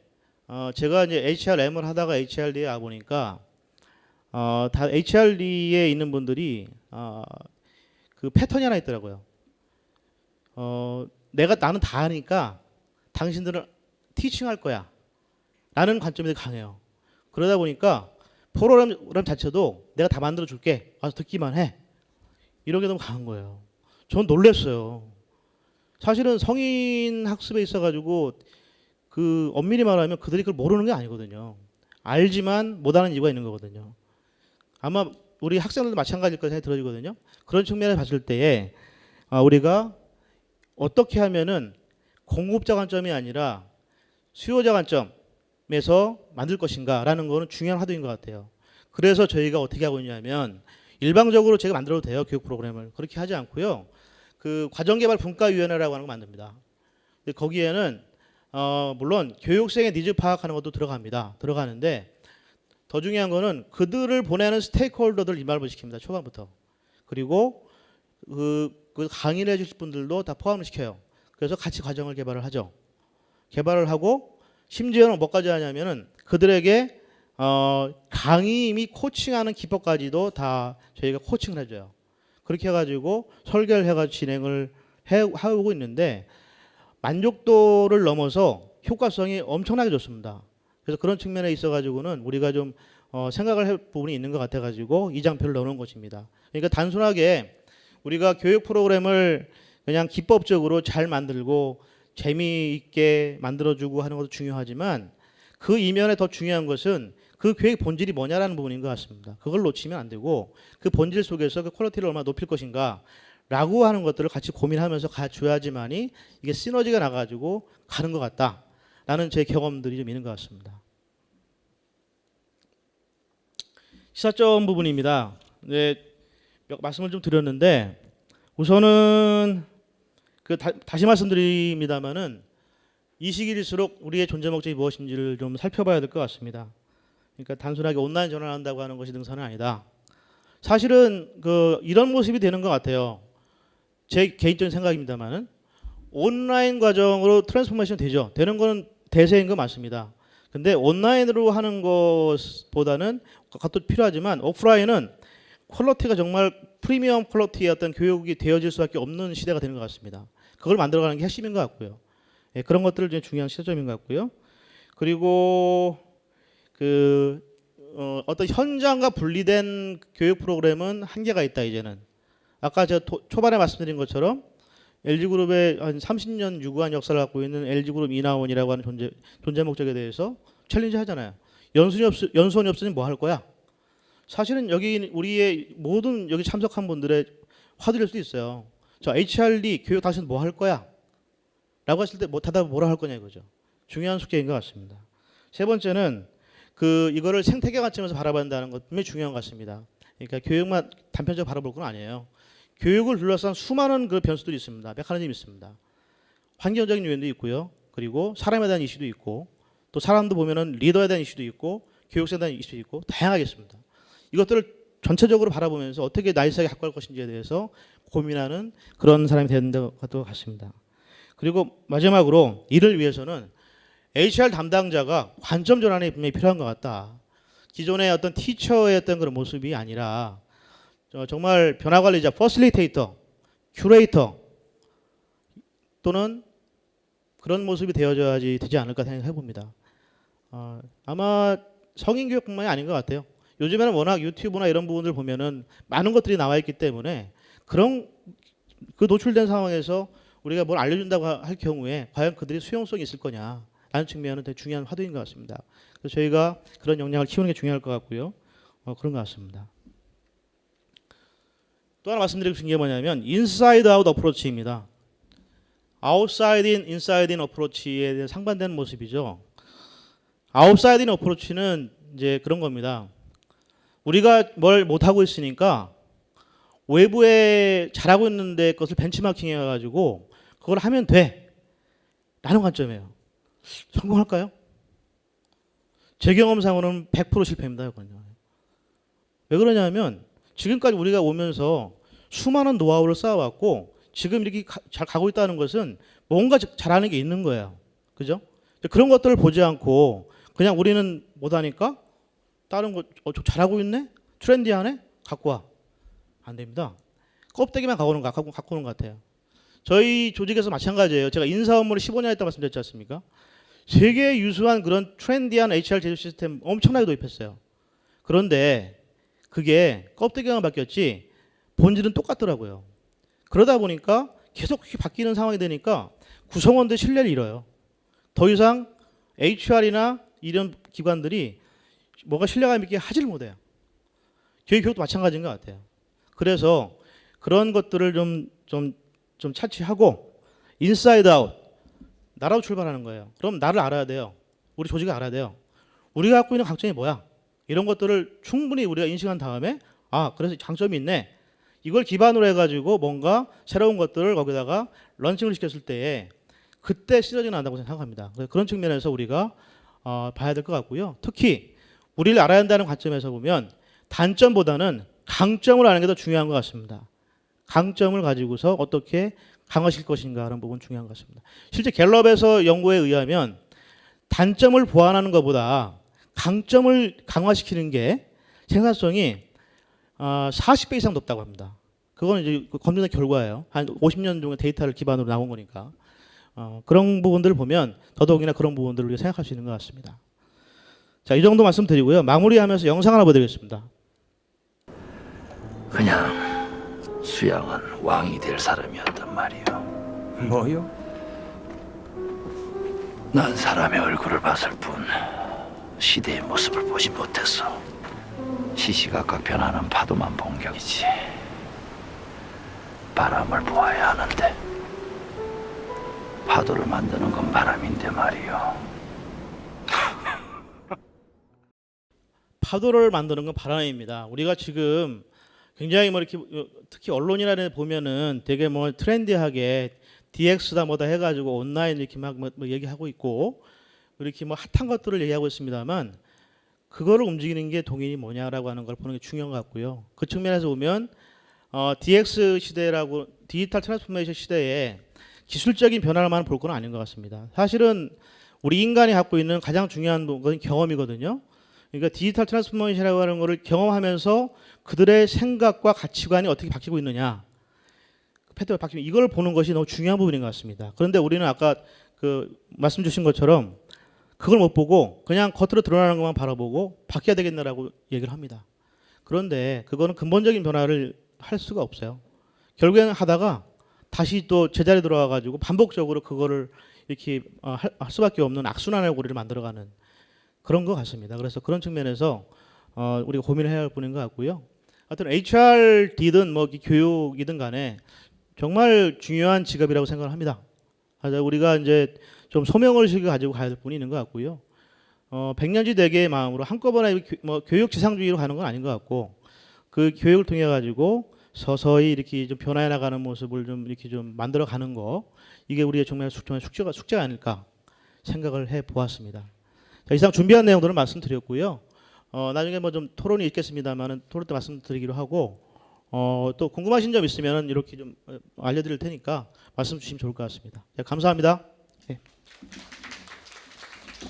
제가 이제 HRM을 하다가 HRD에 와 보니까 다 HRD에 있는 분들이 그 패턴이 하나 있더라고요. 나는 다 하니까 당신들은 티칭할 거야. 라는 관점이 강해요. 그러다 보니까 프로그램 자체도 내가 다 만들어 줄게. 와서 듣기만 해. 이런 게 너무 강한 거예요. 전 놀랐어요. 사실은 성인 학습에 있어가지고 그 엄밀히 말하면 그들이 그걸 모르는 게 아니거든요. 알지만 못하는 이유가 있는 거거든요. 아마 우리 학생들도 마찬가지일 거라 생각이 들어지거든요. 그런 측면에서 봤을 때에 우리가 어떻게 하면은 공급자 관점이 아니라 수요자 관점에서 만들 것인가라는 거는 중요한 화두인 것 같아요. 그래서 저희가 어떻게 하고 있냐면 일방적으로 제가 만들어도 돼요. 교육 프로그램을. 그렇게 하지 않고요. 그 과정개발 분과위원회라고 하는 거 만듭니다. 근데 거기에는 물론 교육생의 니즈 파악하는 것도 들어가는데 더 중요한 거는 그들을 보내는 스테이크홀더들 인발을 시킵니다. 초반부터. 그리고 그 강의를 해주실 분들도 다 포함을 시켜요. 그래서 같이 과정을 개발을 하죠. 개발을 하고 심지어는 뭐까지 하냐면은 그들에게 강의 및 코칭하는 기법까지도 다 저희가 코칭을 해줘요. 그렇게 해가지고 설계를 해가지고 진행을 하고 있는데 만족도를 넘어서 효과성이 엄청나게 좋습니다. 그래서 그런 측면에 있어가지고는 우리가 좀 생각을 할 부분이 있는 것 같아가지고 이 장표를 넣어놓은 것입니다. 그러니까 단순하게 우리가 교육 프로그램을 그냥 기법적으로 잘 만들고 재미있게 만들어주고 하는 것도 중요하지만 그 이면에 더 중요한 것은 그 교육 본질이 뭐냐라는 부분인 것 같습니다. 그걸 놓치면 안 되고 그 본질 속에서 그 퀄리티를 얼마나 높일 것인가 라고 하는 것들을 같이 고민하면서 가줘야지만이 이게 시너지가 나가지고 가는 것 같다라는 제 경험들이 좀 있는 것 같습니다. 시사점 부분입니다. 네, 말씀을 좀 드렸는데 우선은 다시 말씀드립니다만은 이 시기일수록 우리의 존재 목적이 무엇인지를 좀 살펴봐야 될 것 같습니다. 그러니까 단순하게 온라인 전환한다고 하는 것이 능사는 아니다. 사실은 이런 모습이 되는 것 같아요. 제 개인적인 생각입니다만은 온라인 과정으로 트랜스포메이션 되는 거는 대세인 거 맞습니다. 근데 온라인으로 하는 것보다는 그것도 필요하지만 오프라인은 퀄리티가 정말 프리미엄 퀄리티의 어떤 교육이 되어질 수밖에 없는 시대가 되는 것 같습니다. 그걸 만들어가는 게 핵심인 것 같고요. 예, 그런 것들을 좀 중요한 시점인 것 같고요. 그리고 어떤 현장과 분리된 교육 프로그램은 한계가 있다 이제는. 아까 제가 초반에 말씀드린 것처럼 LG그룹의 한 30년 유구한 역사를 갖고 있는 LG그룹 이나원이라고 하는 존재 목적에 대해서 챌린지 하잖아요. 연수원이 없으니 뭐 할 거야? 사실은 여기 우리의 모든 여기 참석한 분들의 화두일 수도 있어요. 저 HRD 교육 당신 뭐 할 거야? 라고 했을 때 다들 뭐라 할 거냐 이거죠. 중요한 숙제인 것 같습니다. 세 번째는 이거를 생태계 관점에서 바라본다는 것 분명히 중요한 것 같습니다. 그러니까 교육만 단편적으로 바라볼 건 아니에요. 교육을 둘러싼 수많은 그 변수들이 있습니다. 메커니즘이 있습니다. 환경적인 요인도 있고요. 그리고 사람에 대한 이슈도 있고 또 사람도 보면은 리더에 대한 이슈도 있고 교육생에 대한 이슈도 있고 다양하겠습니다. 이것들을 전체적으로 바라보면서 어떻게 나이스하게 갖고 갈 것인지에 대해서 고민하는 그런 사람이 되는 것 같습니다. 그리고 마지막으로 이를 위해서는 HR 담당자가 관점 전환이 분명히 필요한 것 같다. 기존의 어떤 티처의 어떤 그런 모습이 아니라 정말 변화 관리자, 퍼실리테이터, 큐레이터 또는 그런 모습이 되어져야지 되지 않을까 생각해 봅니다. 아마 성인 교육뿐만이 아닌 것 같아요. 요즘에는 워낙 유튜브나 이런 부분들 보면은 많은 것들이 나와 있기 때문에 그런 노출된 상황에서 우리가 뭘 알려준다고 할 경우에 과연 그들이 수용성이 있을 거냐라는 측면은 되게 중요한 화두인 것 같습니다. 그래서 저희가 그런 역량을 키우는 게 중요할 것 같고요. 그런 것 같습니다. 또 하나 말씀드리고 싶은 게 뭐냐면 인사이드 아웃 어프로치입니다. 아웃사이드 인, 인사이드 인 어프로치에 상반되는 모습이죠. 아웃사이드 인 어프로치는 이제 그런 겁니다. 우리가 뭘 못하고 있으니까 외부에 잘하고 있는데 그것을 벤치마킹 해가지고 그걸 하면 돼 라는 관점이에요. 성공할까요? 제 경험상으로는 100% 실패입니다. 이거는요. 왜 그러냐면 지금까지 우리가 오면서 수많은 노하우를 쌓아왔고 지금 이렇게 잘 가고 있다는 것은 뭔가 잘하는 게 있는 거예요. 그죠? 그런 것들을 보지 않고 그냥 우리는 못하니까 다른 거 잘하고 있네? 트렌디하네? 갖고 와. 안 됩니다. 껍데기만 갖고 오는 것 같아요. 저희 조직에서 마찬가지예요. 제가 인사 업무를 15년 했다 말씀드렸지 않습니까? 세계 유수한 그런 트렌디한 HR 제조 시스템 엄청나게 도입했어요. 그런데 그게 껍데기만 바뀌었지 본질은 똑같더라고요. 그러다 보니까 계속 바뀌는 상황이 되니까 구성원들 신뢰를 잃어요. 더 이상 HR이나 이런 기관들이 뭐가 신뢰감 있게 하지를 못해요. 교육도 마찬가지인 것 같아요. 그래서 그런 것들을 좀 차치하고 인사이드 아웃 나라로 출발하는 거예요. 그럼 나를 알아야 돼요. 우리 조직을 알아야 돼요. 우리가 갖고 있는 강점이 뭐야? 이런 것들을 충분히 우리가 인식한 다음에 아 그래서 장점이 있네. 이걸 기반으로 해가지고 뭔가 새로운 것들을 거기다가 런칭을 시켰을 때에 그때 시너지가 난다고 생각합니다. 그래서 그런 측면에서 우리가 봐야 될 것 같고요. 특히 우리를 알아야 한다는 관점에서 보면 단점보다는 강점을 아는 게 더 중요한 것 같습니다. 강점을 가지고서 어떻게 강화시킬 것인가 하는 부분 중요한 것 같습니다. 실제 갤럽에서 연구에 의하면 단점을 보완하는 것보다 강점을 강화시키는 게 생산성이 40배 이상 높다고 합니다. 그거는 이제 검증된 결과예요. 한 50년 동안 데이터를 기반으로 나온 거니까. 그런 부분들을 보면 더더욱이나 그런 부분들을 우리가 생각할 수 있는 것 같습니다. 자, 이 정도 말씀드리고요. 마무리하면서 영상 하나 보여드리겠습니다. 그냥 수양은 왕이 될 사람이었단 말이요. 뭐요? 난 사람의 얼굴을 봤을 뿐 시대의 모습을 보지 못했어. 시시각각 변하는 파도만 본 격이지. 바람을 보아야 하는데 파도를 만드는 건 바람인데 말이요. 파도를 만드는 건 바람입니다. 우리가 지금 굉장히 뭐 이렇게 특히 언론이라는 데 보면은 되게 뭐 트렌디하게 DX다 뭐다 해가지고 온라인 이렇게 막 뭐 얘기하고 있고 이렇게 뭐 핫한 것들을 얘기하고 있습니다만 그거를 움직이는 게 동인이 뭐냐라고 하는 걸 보는 게 중요한 것 같고요. 그 측면에서 보면 DX 시대라고 디지털 트랜스포메이션 시대에 기술적인 변화만 볼 건 아닌 것 같습니다. 사실은 우리 인간이 갖고 있는 가장 중요한 것은 경험이거든요. 그러니까 디지털 트랜스포메이션이라고 하는 것을 경험하면서 그들의 생각과 가치관이 어떻게 바뀌고 있느냐, 패턴이 바뀌면 이걸 보는 것이 너무 중요한 부분인 것 같습니다. 그런데 우리는 아까 그 말씀 주신 것처럼 그걸 못 보고 그냥 겉으로 드러나는 것만 바라보고 바뀌어야 되겠나라고 얘기를 합니다. 그런데 그거는 근본적인 변화를 할 수가 없어요. 결국에는 하다가 다시 또 제자리에 들어와 가지고 반복적으로 그거를 이렇게 할 수밖에 없는 악순환의 고리를 만들어가는 그런 것 같습니다. 그래서 그런 측면에서 우리가 고민을 해야 할 뿐인 것 같고요. 하여튼 HRD든 뭐 교육이든 간에 정말 중요한 직업이라고 생각을 합니다. 그래서 우리가 이제 좀 소명의식을 가지고 가야 될 뿐이 있는 것 같고요. 백년지 대계의 마음으로 한꺼번에 뭐 교육 지상주의로 가는 건 아닌 것 같고 그 교육을 통해 가지고 서서히 이렇게 좀 변화해 나가는 모습을 좀 이렇게 좀 만들어 가는 거 이게 우리의 정말 숙제가 아닐까 생각을 해 보았습니다. 자, 이상 준비한 내용들을 말씀드렸고요. 나중에 뭐 좀 토론이 있겠습니다만은 토론 때 말씀드리기로 하고 또 궁금하신 점 있으면 이렇게 좀 알려드릴 테니까 말씀 주시면 좋을 것 같습니다. 네, 감사합니다. 네.